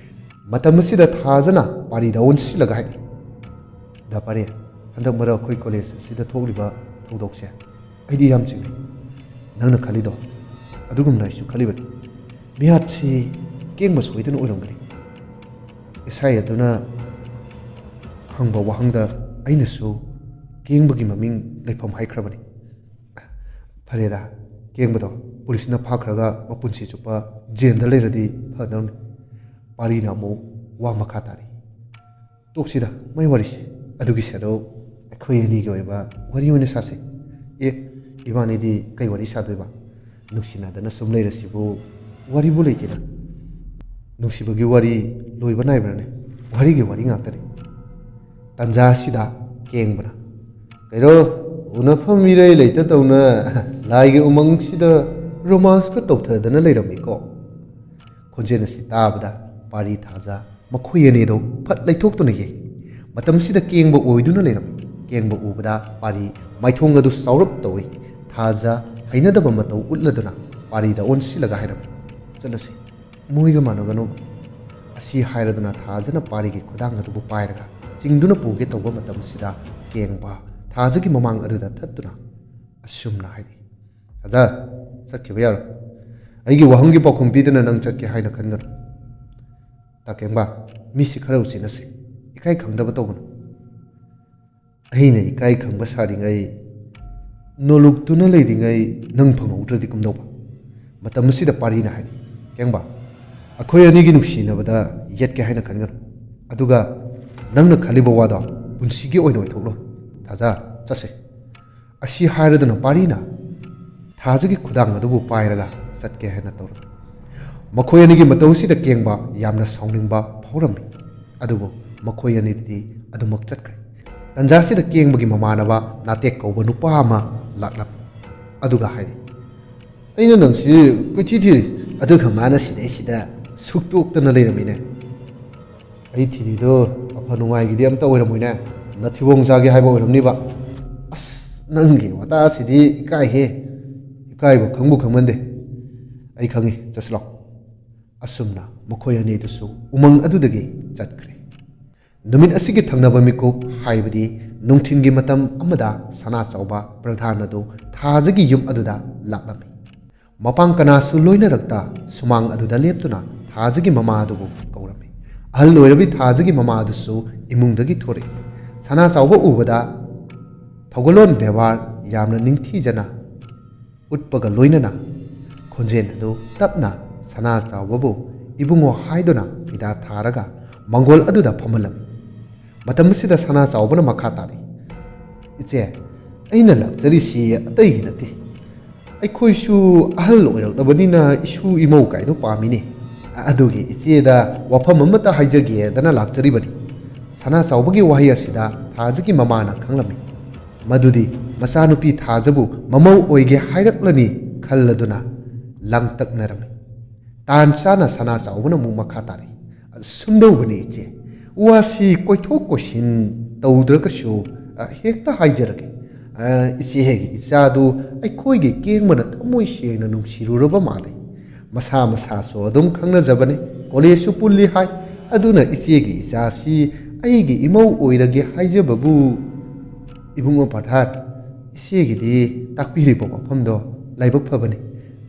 ꯃꯇꯝ ꯑꯁꯤꯗ ꯊꯥꯖꯅ ꯄꯥꯔꯤꯗ ꯑꯣꯟꯁꯤꯜꯂꯒ ꯍꯥꯏꯔꯛꯏ, ꯗꯥ ꯄꯥꯔꯤ, ꯍꯟꯗꯛ ꯃꯔꯛ ꯑꯩꯈꯣꯏ ꯀꯣꯂꯦꯖ ꯑꯁꯤꯗ ꯊꯣꯛꯂꯤꯕ ꯊꯧꯗꯣꯛꯁꯦ ꯑꯩꯗꯤ ꯌꯥꯝ ꯆꯤꯡꯅꯩ꯫ ꯅꯪꯅ ꯈꯜꯂꯤꯗꯣ ꯑꯗꯨꯒꯨꯝꯅ ꯑꯩꯁꯨ ꯈꯜꯂꯤꯕꯅꯤ꯫ ꯃꯤꯍꯥꯠꯁꯤ ꯀꯦꯡꯕ ꯁꯣꯏꯗꯅ ꯑꯣꯏꯔꯝꯒꯅꯤ꯫ ꯏꯁꯥꯏ ꯑꯗꯨꯅ ꯍꯪꯕ ꯋꯥꯍꯪꯗ ꯑꯩꯅꯁꯨ ꯀꯦꯡꯕꯒꯤ ꯃꯃꯤꯡ ꯂꯩꯐꯝ ꯍꯥꯏꯈ꯭ꯔꯕꯅꯤ꯫ ꯐꯔꯦꯗ, ꯀꯦꯡꯕꯗꯣ ꯄꯨꯂꯤꯁꯅ ꯐꯥꯈ꯭ꯔꯒ ꯃꯄꯨꯟꯁꯤ ꯆꯨꯞꯄ ꯖꯦꯜꯗ ꯂꯩꯔꯗꯤ ꯐꯗꯧꯅꯤ꯫ ꯄꯥꯔꯤꯅ ꯑꯃꯨꯛ ꯋꯥ ꯃꯈꯥ ꯇꯥꯔꯤ, ꯇꯣꯛꯁꯤꯗ ꯃꯩ ꯋꯥꯔꯤꯁꯤ, ꯑꯗꯨꯒꯤ ꯁꯔꯨꯛ ꯑꯩꯈꯣꯏ ꯑꯅꯤꯒꯤ ꯑꯣꯏꯕ ꯋꯥꯔꯤ ꯑꯣꯏꯅ ꯁꯥꯁꯤ꯫ ꯏꯕꯥꯅꯤꯗꯤ ꯀꯩ ꯋꯥꯔꯤ ꯁꯥꯗꯣꯏꯕ? ꯅꯨꯡꯁꯤꯅꯗꯅ ꯁꯨꯝ ꯂꯩꯔꯁꯤꯕꯨ ꯋꯥꯔꯤꯕꯨ ꯂꯩꯇꯦꯗ꯫ ꯅꯨꯡꯁꯤꯕꯒꯤ ꯋꯥꯔꯤ ꯂꯣꯏꯕ ꯅꯥꯏꯕ꯭ꯔꯅꯦ? ꯋꯥꯔꯤꯒꯤ ꯋꯥꯔꯤ ꯉꯥꯛꯇꯅꯤ꯫ ꯇꯟꯖꯥ ꯑꯁꯤꯗ ꯀꯦꯡꯕꯅ, ꯀꯩꯅꯣ, ꯎꯅꯐꯝ ꯃꯤꯔꯩ ꯂꯩꯇ ꯇꯧꯅ ꯂꯥꯏꯒꯤ ꯎꯃꯪꯁꯤꯗ ꯔꯣꯃꯥꯟꯁꯀ ꯇꯧꯊꯗꯅ ꯂꯩꯔꯝꯃꯤꯀꯣ꯫ ꯈꯣꯟꯖꯦꯜ ꯑꯁꯤ ꯇꯥꯕꯗ ꯄꯥꯔꯤ ꯊꯥꯖ ꯃꯈꯣꯏ ꯑꯅꯤꯗꯨ ꯐꯠ ꯂꯩꯊꯣꯛꯇꯨꯅ ꯌꯦꯡ꯫ ꯃꯇꯝꯁꯤꯗ ꯀꯦꯡꯕ ꯑꯣꯏꯗꯨꯅ ꯂꯩꯔꯝꯃꯤ꯫ ꯀꯦꯡꯕ ꯎꯕꯗ ꯄꯥꯔꯤ ꯃꯥꯏꯊꯣꯡ ꯑꯗꯨ ꯆꯥꯎꯔꯞ ꯇꯧꯏ꯫ ꯊꯥꯖ ꯍꯩꯅꯗꯕ ꯃꯇꯧ ꯎꯠꯂꯗꯨꯅ ꯄꯥꯔꯤꯗ ꯑꯣꯟꯁꯤꯜꯂꯒ ꯍꯥꯏꯔꯝꯃꯤ, ꯆꯠꯂꯁꯤ, ꯃꯣꯏꯒ ꯃꯥꯟꯅꯒꯅꯣꯕ꯫ ꯑꯁꯤ ꯍꯥꯏꯔꯗꯨꯅ ꯊꯥꯖꯅ ꯄꯥꯔꯤꯒꯤ ꯈꯨꯗꯥꯡ ꯑꯗꯨꯕꯨ ꯄꯥꯏꯔꯒ ꯆꯤꯡꯗꯨꯅ ꯄꯨꯒꯦ ꯇꯧꯕ ꯃꯇꯝꯁꯤꯗ ꯀꯦꯡꯕ ꯊꯥꯖꯒꯤ ꯃꯃꯥꯡ ꯑꯗꯨꯗ ꯊꯠꯇꯨꯅ ꯑꯁꯨꯝꯅ ꯍꯥꯏꯔꯛꯏ, ꯊꯥꯖ, ꯆꯠꯈꯤꯕ ꯌꯥꯔꯣꯏ꯫ ꯑꯩꯒꯤ ꯋꯥꯍꯪꯒꯤ ꯄꯥꯎꯈꯨꯝ ꯄꯤꯗꯅ ꯅꯪ ꯆꯠꯀꯦ ꯍꯥꯏꯅ ꯈꯟꯒꯅꯨ꯫ ꯇꯥ ꯀꯦꯡꯕ, ꯃꯤꯁꯤ ꯈꯔ ꯎꯁꯤꯟꯅꯁꯤ, ꯏꯀꯥꯏ ꯈꯪꯗꯕ ꯇꯧꯒꯅꯨ꯫ ꯑꯩꯅ ꯏꯀꯥꯏ ꯈꯪꯕ ꯁꯥꯔꯤꯉꯩ ꯅꯣꯂꯨꯛꯇꯨꯅ ꯂꯩꯔꯤꯉꯩ ꯅꯪ ꯐꯪꯍꯧꯗ꯭ꯔꯗꯤ ꯀꯝꯗꯧꯕ? ꯃꯇꯝ ꯑꯁꯤꯗ ꯄꯥꯔꯤꯅ ꯍꯥꯏꯔꯤ, ꯀꯦꯡꯕ, ꯑꯩꯈꯣꯏ ꯑꯅꯤꯒꯤ ꯅꯨꯡꯁꯤꯅꯕꯗ ꯌꯦꯠꯀꯦ ꯍꯥꯏꯅ ꯈꯟꯒꯅꯨ꯫ ꯑꯗꯨꯒ ꯅꯪꯅ ꯈꯜꯂꯤꯕ ꯋꯥꯗꯣ ꯄꯨꯟꯁꯤꯒꯤ ꯑꯣꯏꯅ ꯑꯣꯏꯊꯣꯛꯂꯣꯏ꯫ ꯊꯥꯖ, ꯆꯠꯁꯤ꯫ ꯑꯁꯤ ꯍꯥꯏꯔꯗꯨꯅ ꯄꯥꯔꯤꯅ ꯊꯥꯖꯒꯤ ꯈꯨꯗꯥꯡ ꯑꯗꯨꯕꯨ ꯄꯥꯏꯔꯒ ꯆꯠꯀꯦ ꯍꯥꯏꯅ ꯇꯧꯔꯝꯃꯤ꯫ ꯃꯈꯣꯏ ꯑꯅꯤꯒꯤ ꯃꯇꯧꯁꯤꯗ ꯀꯦꯡꯕ ꯌꯥꯝꯅ ꯁꯥꯎꯅꯤꯡꯕ ꯐꯥꯎꯔꯝꯃꯤ꯫ ꯑꯗꯨꯕꯨ ꯃꯈꯣꯏ ꯑꯅꯤꯗꯤ ꯑꯗꯨꯃꯛ ꯆꯠꯈ꯭ꯔꯦ꯫ ꯇꯟꯖꯥꯁꯤꯗ ꯀꯦꯡꯕꯒꯤ ꯃꯃꯥꯟꯅꯕ ꯅꯥꯇꯦꯛ ꯀꯧꯕ ꯅꯨꯄꯥ ꯑꯃ ꯂꯥꯛꯂꯝꯃꯤ꯫ ꯑꯗꯨꯒ ꯍꯥꯏꯔꯤ, ꯑꯩꯅ ꯅꯪꯁꯤ ꯀꯣꯏꯊꯤ ꯊꯤꯔꯤ, ꯑꯗꯨꯒ ꯃꯥꯅ ꯁꯤꯗꯩꯁꯤꯗ ꯁꯨꯛꯇꯣꯛꯇꯅ ꯂꯩꯔꯝꯃꯤꯅꯦ ꯑꯩ ꯊꯤꯔꯤꯗꯣ ꯑꯐ ꯅꯨꯡꯉꯥꯏꯒꯤꯗꯤ ꯑꯝꯇ ꯑꯣꯏꯔꯝꯃꯣꯏꯅꯦ ꯅꯊꯤꯕꯣꯡ ꯆꯥꯒꯦ ꯍꯥꯏꯕ ꯑꯣꯏꯔꯝꯅꯤꯕ ꯑꯁ ꯅꯪꯒꯤ ꯋꯥꯇꯥꯁꯤꯗꯤ ꯏꯀꯥꯏꯍꯦ ꯏꯀꯥꯏꯕ ꯈꯪꯕꯨ ꯈꯪꯃꯟꯗꯦ ꯑꯩ ꯈꯪꯉꯤ ꯆꯠꯁꯤꯂꯥꯎ ꯑꯁꯨꯝꯅ ꯃꯈꯣꯏ ꯑꯅꯤꯗꯨꯁꯨ ꯎꯃꯪ ꯑꯗꯨꯗꯒꯤ ꯆꯠꯈ꯭ꯔꯦ ꯅꯨꯃꯤꯠ ꯑꯁꯤꯒꯤ ꯊꯪꯅꯕ ꯃꯤꯀꯨꯞ ꯍꯥꯏꯕꯗꯤ ꯅꯨꯡꯊꯤꯟꯒꯤ ꯃꯇꯝ ꯑꯃꯗ ꯁꯅꯥꯆꯥꯎꯕ ꯄ꯭ꯔꯙꯥꯟ ꯑꯗꯨ ꯊꯥꯖꯒꯤ ꯌꯨꯝ ꯑꯗꯨꯗ ꯂꯥꯛꯂꯝꯃꯤ ꯃꯄꯥꯡ ꯀꯅꯥꯁꯨ ꯂꯣꯏꯅꯔꯛꯇ ꯁꯨꯃꯥꯡ ꯑꯗꯨꯗ ꯂꯦꯞꯇꯨꯅ ꯊꯥꯖꯒꯤ ꯃꯃꯥ ꯑꯗꯨꯕꯨ ꯀꯧꯔꯝꯃꯤ ꯑꯍꯜ ꯑꯣꯏꯔꯕꯤ ꯊꯥꯖꯒꯤ ꯃꯃꯥ ꯑꯗꯨꯁꯨ ꯏꯃꯨꯡꯗꯒꯤ ꯊꯣꯔꯛꯏ ꯁꯅꯥꯆꯥꯎꯕ ꯎꯕꯗ ꯊꯧꯒꯜꯂꯣꯟ ꯕꯦꯕꯥꯔ ꯌꯥꯝꯅ ꯅꯤꯡꯊꯤꯖꯅ ꯎꯠꯄꯒ ꯂꯣꯏꯅꯅ ꯈꯣꯟꯖꯦꯜ ꯑꯗꯨ ꯇꯞꯅ ꯁꯅꯥꯆꯥꯎꯕꯕꯨ ꯏꯕꯨꯡꯉꯣ ꯍꯥꯏꯗꯨꯅ ꯐꯤꯗꯥ ꯊꯥꯔꯒ ꯃꯪꯒꯣꯜ ꯑꯗꯨꯗ ꯐꯝꯍꯜꯂꯝꯃꯤ ꯃꯇꯝ ꯑꯁꯤꯗ ꯁꯅꯥꯆꯥꯎꯕꯅ ꯃꯈꯥ ꯇꯥꯔꯤ ꯏꯆꯦ ꯑꯩꯅ ꯂꯥꯛꯆꯔꯤꯁꯤ ꯑꯇꯩꯒꯤ ꯅꯠꯇꯦ ꯑꯩꯈꯣꯏꯁꯨ ꯑꯍꯜ ꯑꯣꯏꯔꯛꯂꯕꯅꯤꯅ ꯏꯁꯨ ꯏꯃꯧ ꯀꯥꯏꯗꯣ ꯄꯥꯝꯃꯤꯅꯦ ꯑꯗꯨꯒꯤ ꯏꯆꯦꯗ ꯋꯥꯐꯝ ꯑꯃꯠꯇ ꯍꯥꯏꯖꯒꯦꯗꯅ ꯂꯥꯛꯆꯔꯤꯕꯅꯤ ꯁꯅꯥꯆꯥꯎꯕꯒꯤ ꯋꯥꯍꯩ ꯑꯁꯤꯗ ꯊꯥꯖꯒꯤ ꯃꯃꯥꯅ ꯈꯪꯂꯝꯃꯤ ꯃꯗꯨꯗꯤ ꯃꯆꯥꯅꯨꯄꯤ ꯊꯥꯖꯕꯨ ꯃꯃꯧ ꯑꯣꯏꯒꯦ ꯍꯥꯏꯔꯛꯂꯅꯤ ꯈꯜꯂꯗꯨꯅ ꯂꯥꯡꯇꯛꯅꯔꯝꯃꯤ ꯇꯥꯟ ꯆꯥꯅ ꯁꯅꯥꯆꯥꯎꯕꯅ ꯑꯃꯨꯛ ꯃꯈꯥ ꯇꯥꯔꯤ ꯁꯨꯝꯗꯧꯕꯅꯤ ꯏꯆꯦ ꯋꯥꯁꯤ ꯀꯣꯏꯊꯣꯛ ꯀꯣꯏꯁꯤꯟ ꯇꯧꯗ꯭ꯔꯒꯁꯨ ꯍꯦꯛꯇ ꯍꯥꯏꯖꯔꯒꯦ ꯏꯆꯦꯒꯤ ꯏꯆꯥꯗꯨ ꯑꯩꯈꯣꯏꯒꯤ ꯀꯦꯡꯕꯅ ꯊꯃꯣꯏ ꯁꯦꯡꯅ ꯅꯨꯡꯁꯤꯔꯨꯔꯕ ꯃꯥꯜꯂꯤ ꯃꯁꯥ ꯃꯁꯥꯁꯨ ꯑꯗꯨꯝ ꯈꯪꯅꯖꯕꯅꯤ ꯀꯣꯂꯦꯖꯁꯨ ꯄꯨꯜꯂꯤ ꯍꯥꯏ ꯑꯗꯨꯅ ꯏꯆꯦꯒꯤ ꯏꯆꯥꯁꯤ ꯑꯩꯒꯤ ꯏꯃꯧ ꯑꯣꯏꯔꯒꯦ ꯍꯥꯏꯖꯕꯕꯨ ꯏꯕꯨꯡꯉꯣ ꯄ꯭ꯔꯙꯥꯟ ꯏꯆꯦꯒꯤꯗꯤ ꯇꯥꯛꯄꯤꯔꯤꯕ ꯋꯥꯐꯝꯗꯣ ꯂꯥꯏꯕꯛ ꯐꯕꯅꯤ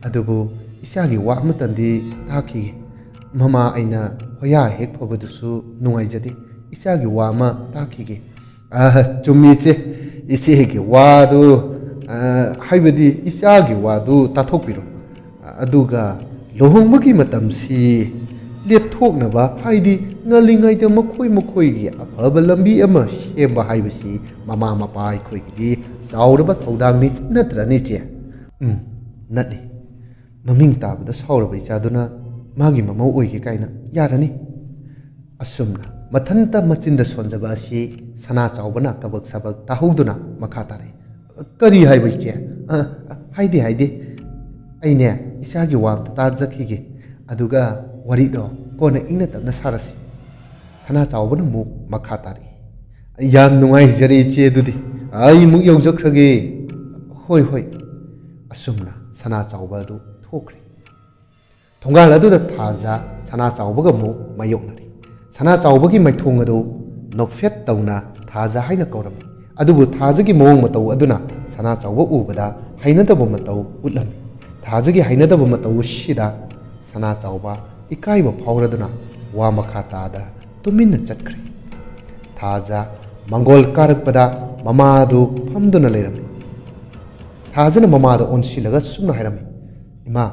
ꯑꯗꯨꯕꯨ ꯏꯆꯥꯒꯤ ꯋꯥ ꯑꯃꯇꯪꯗꯤ ꯇꯥꯈꯤꯒꯦ ꯃꯃꯥ ꯑꯩꯅ ꯍꯣꯌꯥ ꯍꯦꯛ ꯐꯕꯗꯨꯁꯨ ꯅꯨꯡꯉꯥꯏꯖꯗꯦ ꯏꯆꯥꯒꯤ ꯋꯥ ꯑꯃ ꯇꯥꯈꯤꯒꯦ ꯆꯨꯝꯃꯤ ꯏꯆꯦ ꯏꯆꯦꯒꯤ ꯋꯥꯗꯨ ꯍꯥꯏꯕꯗꯤ ꯏꯆꯥꯒꯤ ꯋꯥꯗꯨ ꯇꯥꯊꯣꯛꯄꯤꯔꯣ ꯑꯗꯨꯒ ꯂꯨꯍꯣꯡꯕꯒꯤ ꯃꯇꯝꯁꯤ ꯂꯦꯞꯊꯣꯛꯅꯕ ꯍꯥꯏꯗꯤ ꯉꯜꯂꯤꯉꯩꯗ ꯃꯈꯣꯏꯒꯤ ꯑꯐꯕ ꯂꯝꯕꯤ ꯑꯃ ꯁꯦꯝꯕ ꯍꯥꯏꯕꯁꯤ ꯃꯃꯥ ꯃꯄꯥ ꯑꯩꯈꯣꯏꯒꯤꯗꯤ ꯆꯥꯎꯔꯕ ꯊꯧꯗꯥꯡꯅꯤ ꯅꯠꯇ꯭ꯔꯅꯤ ꯏꯆꯦ ꯅꯠꯂꯤ ꯃꯃꯤꯡ ꯇꯥꯕꯗ ꯁꯥꯎꯔꯕ ꯏꯆꯥꯗꯨꯅ ꯃꯥꯒꯤ ꯃꯃꯧ ꯑꯣꯏꯒꯦ ꯀꯥꯏꯅ ꯌꯥꯔꯅꯤ ꯑꯁꯨꯝꯅ ꯃꯊꯟꯇ ꯃꯆꯤꯟꯗ ꯁꯣꯟꯖꯕ ꯑꯁꯤ ꯁꯅꯥꯆꯥꯎꯕꯅ ꯀꯕꯛ ꯁꯕꯛ ꯇꯥꯍꯧꯗꯨꯅ ꯃꯈꯥ ꯇꯥꯔꯛꯏ ꯀꯔꯤ ꯍꯥꯏꯕ ꯏꯆꯦ ꯍꯥꯏꯗꯦ ꯑꯩꯅꯦ ꯏꯆꯥꯒꯤ ꯋꯥ ꯑꯝꯇ ꯇꯥꯖꯈꯤꯒꯦ ꯑꯗꯨꯒ ꯋꯥꯔꯤꯗꯣ ꯀꯣꯟꯅ ꯏꯪꯅ ꯇꯞꯅ ꯁꯥꯔꯁꯤ ꯁꯅꯥꯆꯥꯎꯕꯅ ꯑꯃꯨꯛ ꯃꯈꯥ ꯇꯥꯔꯛꯏ ꯌꯥꯝ ꯅꯨꯡꯉꯥꯏꯖꯔꯦ ꯏꯆꯦ ꯑꯗꯨꯗꯤ ꯑꯩ ꯑꯃꯨꯛ ꯌꯧꯖꯈ꯭ꯔꯒꯦ ꯍꯣꯏ ꯑꯁꯨꯝꯅ ꯁꯅꯥꯆꯥꯎꯕ ꯑꯗꯨ ꯊꯣꯛꯈ꯭ꯔꯦ ꯊꯣꯡꯒꯥꯜ ꯑꯗꯨꯗ ꯊꯥꯖ ꯁꯅꯥꯆꯥꯎꯕꯒ ꯑꯃꯨꯛ ꯃꯥꯌꯣꯛꯅꯔꯤ ꯁꯅꯥꯆꯥꯎꯕꯒꯤ ꯃꯥꯏꯊꯣꯡ ꯑꯗꯨ ꯅꯣꯛꯐꯦꯠ ꯇꯧꯅ ꯊꯥꯖ ꯍꯥꯏꯅ ꯀꯧꯔꯝꯃꯤ ꯑꯗꯨꯕꯨ ꯊꯥꯖꯒꯤ ꯃꯑꯣꯡ ꯃꯇꯧ ꯑꯗꯨꯅ ꯁꯅꯥꯆꯥꯎꯕ ꯎꯕꯗ ꯍꯩꯅꯗꯕ ꯃꯇꯧ ꯎꯠꯂꯝꯃꯤ ꯊꯥꯖꯒꯤ ꯍꯩꯅꯗꯕ ꯃꯇꯧ ꯑꯁꯤꯗ ꯁꯅꯥꯆꯥꯎꯕ ꯏꯀꯥꯏꯕ ꯐꯥꯎꯔꯗꯨꯅ ꯋꯥ ꯃꯈꯥ ꯇꯥꯗ ꯇꯨꯃꯤꯟꯅ ꯆꯠꯈ꯭ꯔꯦ ꯊꯥꯖ ꯃꯪꯒꯣꯜ ꯀꯥꯔꯛꯄꯗ ꯃꯃꯥꯗꯨ ꯐꯝꯗꯨꯅ ꯂꯩꯔꯝꯃꯤ ꯊꯥꯖꯅ ꯃꯃꯥꯗ ꯑꯣꯟꯁꯤꯜꯂꯒ ꯁꯨꯝꯅ ꯍꯥꯏꯔꯝꯃꯤ ꯏꯃꯥ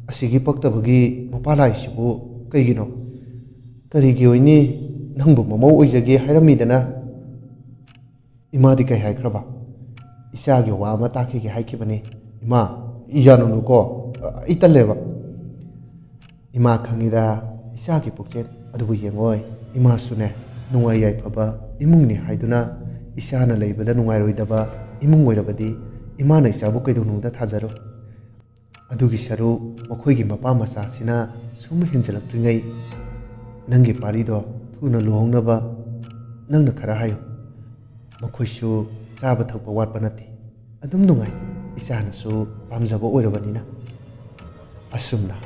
ꯑꯁꯤꯒꯤ ꯄꯛꯇꯕꯒꯤ ꯃꯄꯥꯂꯥꯏꯁꯤꯕꯨ ꯀꯩꯒꯤꯅꯣ ꯀꯔꯤꯒꯤ ꯑꯣꯏꯅꯤ ꯅꯪꯕꯨ ꯃꯃꯧ ꯑꯣꯏꯖꯒꯦ ꯍꯥꯏꯔꯝꯃꯤꯗꯅ ꯏꯃꯥꯗꯤ ꯀꯩ ꯍꯥꯏꯈ꯭ꯔꯕ ꯏꯆꯥꯒꯤ ꯋꯥ ꯑꯃ ꯇꯥꯈꯤꯒꯦ ꯍꯥꯏꯈꯤꯕꯅꯤ ꯏꯃꯥ ꯌꯥꯅꯨꯀꯣ ꯑꯩ ꯇꯜꯂꯦꯕ ꯏꯃꯥ ꯈꯪꯉꯤꯗ ꯏꯆꯥꯒꯤ ꯄꯨꯛꯆꯦꯜ ꯑꯗꯨꯕꯨ ꯌꯦꯡꯉꯣꯏ ꯏꯃꯥꯁꯨꯅꯦ ꯅꯨꯡꯉꯥꯏ ꯌꯥꯏꯐꯕ ꯏꯃꯨꯡꯅꯤ ꯍꯥꯏꯗꯨꯅ ꯏꯆꯥꯅ ꯂꯩꯕꯗ ꯅꯨꯡꯉꯥꯏꯔꯣꯏꯗꯕ ꯏꯃꯨꯡ ꯑꯣꯏꯔꯕꯗꯤ ꯏꯃꯥꯅ ꯏꯆꯥꯕꯨ ꯀꯩꯗꯧꯅꯨꯡꯗ ꯊꯥꯖꯔꯣꯏ ꯑꯗꯨꯒꯤ ꯁꯔꯨꯛ ꯃꯈꯣꯏꯒꯤ ꯃꯄꯥ ꯃꯆꯥꯁꯤꯅ ꯁꯨꯝ ꯍꯦꯟꯖꯜꯂꯛꯇ꯭ꯔꯤꯉꯩ ꯅꯪꯒꯤ ꯄꯥꯔꯤꯗꯣ ꯊꯨꯅ ꯂꯨꯍꯣꯡꯅꯕ ꯅꯪꯅ ꯈꯔ ꯍꯥꯏꯌꯨ ꯃꯈꯣꯏꯁꯨ ꯆꯥꯕ ꯊꯛꯄ ꯋꯥꯠꯄ ꯅꯠꯇꯦ ꯑꯗꯨꯝ ꯅꯨꯡꯉꯥꯏ ꯏꯆꯥꯅꯁꯨ ꯄꯥꯝꯖꯕ ꯑꯣꯏꯔꯕꯅꯤꯅ ꯑꯁꯨꯝꯅ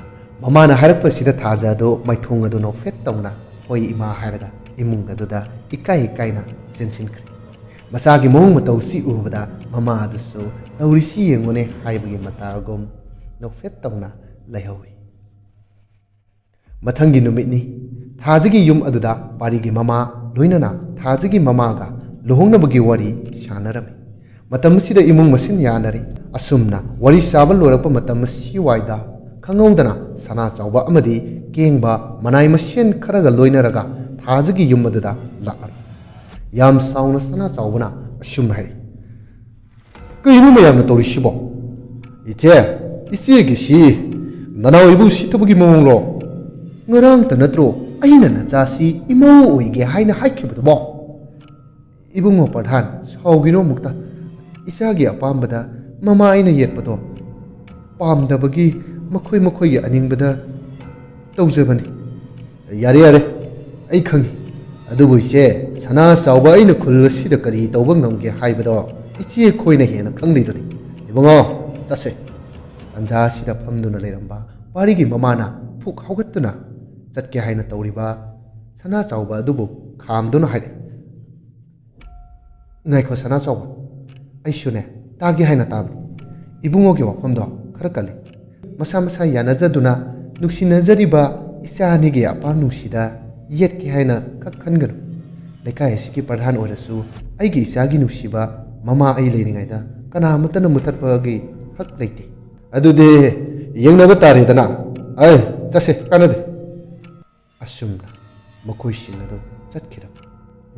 ꯃꯃꯥꯅ ꯍꯥꯏꯔꯛꯄꯁꯤꯗ ꯊꯥꯖ ꯑꯗꯨ ꯃꯥꯏꯊꯣꯡ ꯑꯗꯨ ꯅꯣꯛꯐꯦꯠ ꯇꯧꯅ ꯍꯣꯏ ꯏꯃꯥ ꯍꯥꯏꯔꯒ ꯏꯃꯨꯡ ꯑꯗꯨꯗ ꯏꯀꯥꯏꯅ ꯆꯦꯟꯁꯤꯟꯈ꯭ꯔꯦ ꯃꯆꯥꯒꯤ ꯃꯑꯣꯡ ꯃꯇꯧꯁꯤ ꯎꯕꯗ ꯃꯃꯥ ꯑꯗꯨꯁꯨ ꯇꯧꯔꯤꯁꯤ ꯌꯦꯡꯉꯨꯅꯦ ꯍꯥꯏꯕꯒꯤ ꯃꯇꯥꯒꯨꯝ ꯅꯣꯛꯐꯦꯠ ꯇꯧꯅ ꯂꯩꯍꯧꯏ ꯃꯊꯪꯒꯤ ꯅꯨꯃꯤꯠꯅꯤ ꯊꯥꯖꯒꯤ ꯌꯨꯝ ꯑꯗꯨꯗ ꯄꯥꯔꯤꯒꯤ ꯃꯃꯥ ꯂꯣꯏꯅꯅ ꯊꯥꯖꯒꯤ ꯃꯃꯥꯒ ꯂꯨꯍꯣꯡꯅꯕꯒꯤ ꯋꯥꯔꯤ ꯁꯥꯟꯅꯔꯝꯃꯤ ꯃꯇꯝ ꯑꯁꯤꯗ ꯏꯃꯨꯡ ꯃꯁꯤꯟ ꯌꯥꯅꯔꯤ ꯑꯁꯨꯝꯅ ꯋꯥꯔꯤ ꯁꯥꯕ ꯂꯣꯏꯔꯛꯄ ꯃꯇꯝ ꯑꯁꯤꯋꯥꯏꯗ ꯈꯪꯍꯧꯗꯅ ꯁꯅꯥꯆꯥꯎꯕ ꯑꯃꯗꯤ ꯀꯦꯡꯕ ꯃꯅꯥꯏ ꯃꯁꯦꯟ ꯈꯔꯒ ꯂꯣꯏꯅꯔꯒ ꯊꯥꯖꯒꯤ ꯌꯨꯝ ꯑꯗꯨꯗ ꯂꯥꯛꯂꯝꯃꯤ ꯌꯥꯝ ꯁꯥꯎꯅ ꯁꯅꯥꯆꯥꯎꯕꯅ ꯑꯁꯨꯝꯅ ꯍꯥꯏꯔꯤ ꯀꯩꯅꯣ ꯃꯌꯥꯝꯅ ꯇꯧꯔꯤꯁꯤꯕꯣ ꯏꯆꯦꯒꯤꯁꯤ ꯅꯅꯥꯎ ꯏꯕꯨ ꯁꯤꯠꯇꯕꯒꯤ ꯃꯑꯣꯡꯂꯣ ꯉꯔꯥꯡꯇ ꯅꯠꯇ꯭ꯔꯣ ꯑꯩꯅ ꯅꯆꯥꯁꯤ ꯏꯃꯧ ꯑꯣꯏꯒꯦ ꯍꯥꯏꯅ ꯍꯥꯏꯈꯤꯕꯗꯨꯕꯣ ꯏꯕꯨꯡꯉꯣ ꯄ꯭ꯔꯙꯥꯟ ꯁꯥꯎꯒꯤꯅꯣ ꯑꯃꯨꯛꯇ ꯏꯆꯥꯒꯤ ꯑꯄꯥꯝꯕꯗ ꯃꯃꯥ ꯑꯩꯅ ꯌꯦꯠꯄꯗꯣ ꯄꯥꯝꯗꯕꯒꯤ ꯃꯈꯣꯏꯒꯤ ꯑꯅꯤꯡꯕꯗ ꯇꯧꯖꯕꯅꯤ꯫ ꯌꯥꯔꯦ ꯌꯥꯔꯦ, ꯑꯩ ꯈꯪꯏ꯫ ꯑꯗꯨꯕꯨ ꯏꯆꯦ, ꯁꯅꯥ ꯆꯥꯎꯕ ꯑꯩꯅ ꯈꯨꯜ ꯑꯁꯤꯗ ꯀꯔꯤ ꯇꯧꯕ ꯉꯝꯒꯦ ꯍꯥꯏꯕꯗꯣ ꯏꯆꯦ ꯈꯣꯏꯅ ꯍꯦꯟꯅ ꯈꯪꯂꯤꯗꯨꯅꯤ꯫ ꯏꯕꯨꯡꯉꯣ, ꯆꯠꯁꯦ꯫ ꯇꯟꯖꯥ ꯑꯁꯤꯗ ꯐꯝꯗꯨꯅ ꯂꯩꯔꯝꯕ ꯄꯥꯔꯤꯒꯤ ꯃꯃꯥꯅ ꯄꯨꯛ ꯍꯧꯒꯠꯇꯨꯅ ꯆꯠꯀꯦ ꯍꯥꯏꯅ ꯇꯧꯔꯤꯕ ꯁꯅꯥ ꯆꯥꯎꯕ ꯑꯗꯨꯕꯨ ꯈꯥꯝꯗꯨꯅ ꯍꯥꯏꯔꯛꯏ, ꯉꯥꯏꯈꯣ ꯁꯅꯥ ꯆꯥꯎꯕ, ꯑꯩꯁꯨꯅꯦ ꯇꯥꯒꯦ ꯍꯥꯏꯅ ꯇꯥꯕꯅꯤ꯫ ꯏꯕꯨꯡꯉꯣꯒꯤ ꯋꯥꯐꯝꯗꯣ ꯈꯔ ꯀꯜꯂꯤ꯫ ꯃꯁꯥ ꯃꯁꯥ ꯌꯥꯅꯖꯗꯨꯅ ꯅꯨꯡꯁꯤꯅꯖꯔꯤꯕ ꯏꯆꯥ ꯑꯅꯤꯒꯤ ꯑꯄꯥꯝ ꯅꯨꯡꯁꯤꯗ ꯌꯦꯠꯀꯦ ꯍꯥꯏꯅ ꯈꯛ ꯈꯟꯒꯅꯨ꯫ ꯂꯩꯀꯥꯏ ꯑꯁꯤꯒꯤ ꯄ꯭ꯔꯙꯥꯟ ꯑꯣꯏꯔꯁꯨ ꯑꯩꯒꯤ ꯏꯆꯥꯒꯤ ꯅꯨꯡꯁꯤꯕ ꯃꯃꯥ ꯑꯩ ꯂꯩꯔꯤꯉꯩꯗ ꯀꯅꯥꯃꯠꯇꯅ ꯃꯨꯊꯠꯄꯒꯤ ꯍꯛ ꯂꯩꯇꯦ꯫ ꯑꯗꯨꯗꯤ ꯌꯦꯡꯅꯕ ꯇꯥꯔꯦꯗꯅ꯫ ꯆꯠꯁꯦ, ꯀꯥꯟꯅꯗꯦ꯫ ꯑꯁꯨꯝꯅ ꯃꯈꯣꯏꯁꯤꯡ ꯑꯗꯨ ꯆꯠꯈꯤꯔꯝꯃꯤ꯫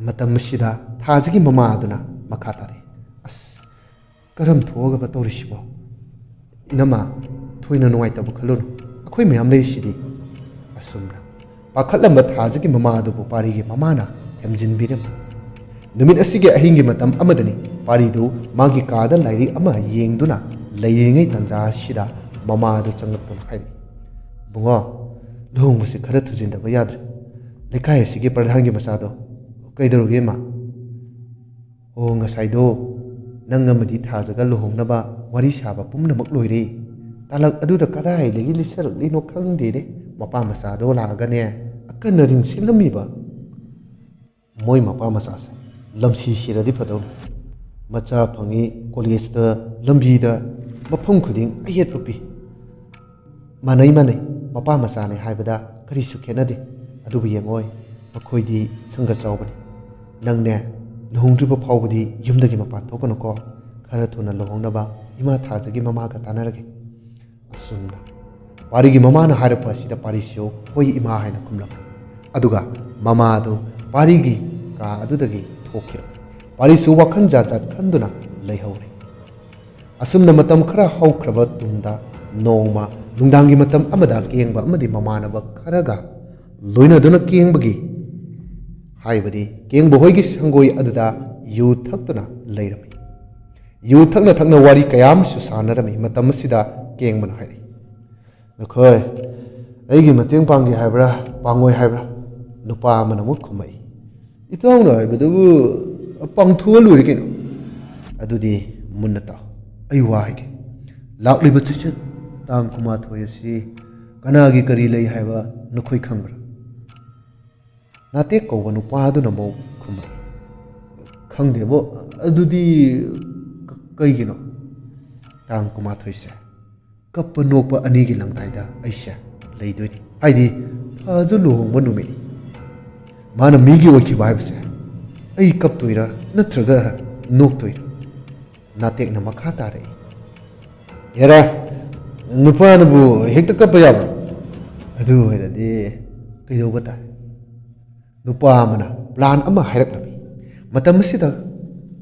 ꯃꯇꯝ ꯑꯁꯤꯗ ꯊꯥꯖꯒꯤ ꯃꯃꯥ ꯑꯗꯨꯅ ꯃꯈꯥ ꯇꯥꯔꯛꯏ, ꯑꯁ, ꯀꯔꯝ ꯊꯣꯛꯑꯒꯕ ꯇꯧꯔꯤꯁꯤꯕꯣ? ꯏꯅꯝꯃ, ꯊꯣꯏꯅ ꯅꯨꯡꯉꯥꯏꯇꯕ ꯈꯜꯂꯨꯅꯨ, ꯑꯩꯈꯣꯏ ꯃꯌꯥꯝ ꯂꯩꯔꯤꯁꯤꯗꯤ꯫ ꯑꯁꯨꯝꯅ ꯄꯥꯈꯠꯂꯝꯕ ꯊꯥꯖꯒꯤ ꯃꯃꯥ ꯑꯗꯨꯕꯨ ꯄꯥꯔꯤꯒꯤ ꯃꯃꯥꯅ ꯊꯦꯝꯖꯤꯟꯕꯤꯔꯝꯃꯤ꯫ ꯅꯨꯃꯤꯠ ꯑꯁꯤꯒꯤ ꯑꯍꯤꯡꯒꯤ ꯃꯇꯝ ꯑꯃꯗꯅꯤ ꯄꯥꯔꯤꯗꯨ ꯃꯥꯒꯤ ꯀꯥꯗ ꯂꯥꯏꯔꯤꯛ ꯑꯃ ꯌꯦꯡꯗꯨꯅ ꯂꯩꯔꯤꯉꯩ ꯇꯟꯖꯥ ꯑꯁꯤꯗ ꯃꯃꯥ ꯑꯗꯨ ꯆꯪꯂꯛꯇꯨꯅ ꯍꯥꯏꯔꯛꯏ, ꯏꯕꯨꯡꯉꯣ, ꯂꯨꯍꯣꯡꯕꯁꯤ ꯈꯔ ꯊꯨꯖꯤꯟꯗꯕ ꯌꯥꯗ꯭ꯔꯦ꯫ ꯂꯩꯀꯥꯏ ꯑꯁꯤꯒꯤ ꯄ꯭ꯔꯙꯥꯟꯒꯤ ꯃꯆꯥꯗꯣ ꯀꯩꯗꯧꯔꯒꯦ ꯃꯥ? ꯑꯣ, ꯉꯁꯥꯏꯗꯣ ꯅꯪ ꯑꯃꯗꯤ ꯊꯥꯖꯒ ꯂꯨꯍꯣꯡꯅꯕ ꯋꯥꯔꯤ ꯁꯥꯕ ꯄꯨꯝꯅꯃꯛ ꯂꯣꯏꯔꯦ꯫ ꯇꯥꯂꯛ ꯑꯗꯨꯗ ꯀꯗꯥꯏꯗꯒꯤ ꯂꯤꯠꯁꯜꯂꯛꯂꯤꯅꯣ ꯈꯪꯗꯦꯅꯦ꯫ ꯃꯄꯥ ꯃꯆꯥꯗꯣ ꯂꯥꯛꯑꯒꯅꯦ ꯑꯀꯟꯅ ꯔꯤꯡꯁꯤꯜꯂꯝꯃꯤꯕ꯫ ꯃꯣꯏ ꯃꯄꯥ ꯃꯆꯥꯁꯦ ꯂꯝꯁꯤ ꯁꯤꯔꯗꯤ ꯐꯗꯧꯅꯤ꯫ ꯃꯆꯥ ꯐꯪꯉꯤ ꯀꯣꯂꯦꯖꯇ, ꯂꯝꯕꯤꯗ, ꯃꯐꯝ ꯈꯨꯗꯤꯡ ꯑꯌꯦꯠꯄ ꯄꯤ꯫ ꯃꯥꯟꯅꯩ, ꯃꯄꯥ ꯃꯆꯥꯅꯦ ꯍꯥꯏꯕꯗ ꯀꯔꯤꯁꯨ ꯈꯦꯠꯅꯗꯦ꯫ ꯑꯗꯨꯕꯨ ꯌꯦꯡꯉꯣꯏ, ꯃꯈꯣꯏꯗꯤ ꯁꯪꯒ ꯆꯥꯎꯕꯅꯤ꯫ ꯅꯪꯅꯦ ꯂꯨꯍꯣꯡꯗ꯭ꯔꯤꯕ ꯐꯥꯎꯕꯗꯤ ꯌꯨꯝꯗꯒꯤ ꯃꯄꯥꯟ ꯊꯣꯛꯀꯅꯨꯀꯣ꯫ ꯈꯔ ꯊꯨꯅ ꯂꯨꯍꯣꯡꯅꯕ ꯏꯃꯥ ꯊꯥꯖꯒꯤ ꯃꯃꯥꯒ ꯇꯥꯟꯅꯔꯒꯦ꯫ ꯑꯁꯨꯝꯅ ꯄꯥꯔꯤꯒꯤ ꯃꯃꯥꯅ ꯍꯥꯏꯔꯛꯄ ꯑꯁꯤꯗ ꯄꯥꯔꯤꯁꯨ ꯍꯣꯏ ꯏꯃꯥ ꯍꯥꯏꯅ ꯈꯨꯝꯂꯝꯃꯤ꯫ ꯑꯗꯨꯒ ꯃꯃꯥ ꯑꯗꯨ ꯄꯥꯔꯤꯒꯤ ꯀꯥ ꯑꯗꯨꯗꯒꯤ ꯊꯣꯛꯈꯤꯔꯝꯃꯤ꯫ ꯄꯥꯔꯤꯁꯨ ꯋꯥꯈꯜ ꯖꯥꯠ ꯖꯥꯠ ꯈꯟꯗꯨꯅ ꯂꯩꯍꯧꯔꯦ꯫ ꯑꯁꯨꯝꯅ ꯃꯇꯝ ꯈꯔ ꯍꯧꯈ꯭ꯔꯕ ꯇꯨꯡꯗ ꯅꯣꯡꯃ ꯅꯨꯡꯗꯥꯡꯒꯤ ꯃꯇꯝ ꯑꯃꯗ ꯀꯦꯡꯕ ꯑꯃꯗꯤ ꯃꯃꯥꯟꯅꯕ ꯈꯔꯒ ꯂꯣꯏꯅꯗꯨꯅ ꯍꯥꯏꯕꯗꯤ ꯀꯦꯡꯕ ꯍꯣꯏꯒꯤ ꯁꯪꯒꯣꯏ ꯑꯗꯨꯗ ꯌꯨ ꯊꯛꯇꯨꯅ ꯂꯩꯔꯝꯃꯤ꯫ ꯌꯨ ꯊꯛꯅ ꯊꯛꯅ ꯋꯥꯔꯤ ꯀꯌꯥ ꯑꯃꯁꯨ ꯁꯥꯟꯅꯔꯝꯃꯤ꯫ ꯃꯇꯝ ꯑꯁꯤꯗ ꯀꯦꯡꯕꯅ ꯍꯥꯏꯔꯛꯏ, ꯅꯈꯣꯏ ꯑꯩꯒꯤ ꯃꯇꯦꯡ ꯄꯥꯡꯒꯦ ꯍꯥꯏꯕ꯭ꯔꯥ ꯄꯥꯡꯉꯣꯏ ꯍꯥꯏꯕ꯭ꯔꯥ? ꯅꯨꯄꯥ ꯑꯃꯅ ꯑꯃꯨꯛ ꯈꯨꯝꯃꯛꯏ, ꯏꯇꯥꯎꯅ ꯍꯥꯏꯕꯗꯨꯕꯨ ꯄꯥꯡꯊꯣꯛꯑ ꯂꯣꯏꯔꯦ ꯀꯩꯅꯣ꯫ ꯑꯗꯨꯗꯤ ꯃꯨꯟꯅ ꯇꯥꯎ, ꯑꯩ ꯋꯥ ꯍꯥꯏꯒꯦ꯫ ꯂꯥꯛꯂꯤꯕ ꯆꯩꯆꯠ ꯇꯥꯡ 19 ꯑꯁꯤ ꯀꯅꯥꯒꯤ ꯀꯔꯤ ꯂꯩ ꯍꯥꯏꯕ ꯅꯈꯣꯏ ꯈꯪꯕ꯭ꯔꯥ? ꯅꯥꯇꯦꯛ ꯀꯧꯕ ꯅꯨꯄꯥꯗꯨꯅ ꯑꯃꯨꯛ ꯈꯨꯝꯃꯛꯏ, ꯈꯪꯗꯦꯕꯣ, ꯑꯗꯨꯗꯤ ꯀꯩꯒꯤꯅꯣ? ꯇꯥꯡ 19ꯁꯦ ꯀꯞꯄ ꯅꯣꯛꯄ ꯑꯅꯤꯒꯤ ꯂꯪꯗꯥꯏꯗ ꯑꯩꯁꯦ ꯂꯩꯗꯣꯏꯅꯤ꯫ ꯍꯥꯏꯗꯤ ꯊꯥꯖ ꯂꯨꯍꯣꯡꯕ ꯅꯨꯃꯤꯠ꯫ ꯃꯥꯅ ꯃꯤꯒꯤ ꯑꯣꯏꯈꯤꯕ ꯍꯥꯏꯕꯁꯦ ꯑꯩ ꯀꯞꯇꯣꯏꯔꯥ ꯅꯠꯇ꯭ꯔꯒ ꯅꯣꯛꯇꯣꯏꯔꯥ? ꯅꯥꯇꯦꯛꯅ ꯃꯈꯥ ꯇꯥꯔꯛꯏ, ꯍꯦꯔꯥ, ꯅꯨꯄꯥꯅꯕꯨ ꯍꯦꯛꯇ ꯀꯞꯄ ꯌꯥꯕ꯭ꯔꯥ? ꯑꯗꯨ ꯑꯣꯏꯔꯗꯤ ꯀꯩꯗꯧꯕ ꯇꯥꯏ? ꯅꯨꯄꯥ ꯑꯃꯅ ꯄ꯭ꯂꯥꯟ ꯑꯃ ꯍꯥꯏꯔꯛꯂꯝꯃꯤ꯫ ꯃꯇꯝ ꯑꯁꯤꯗ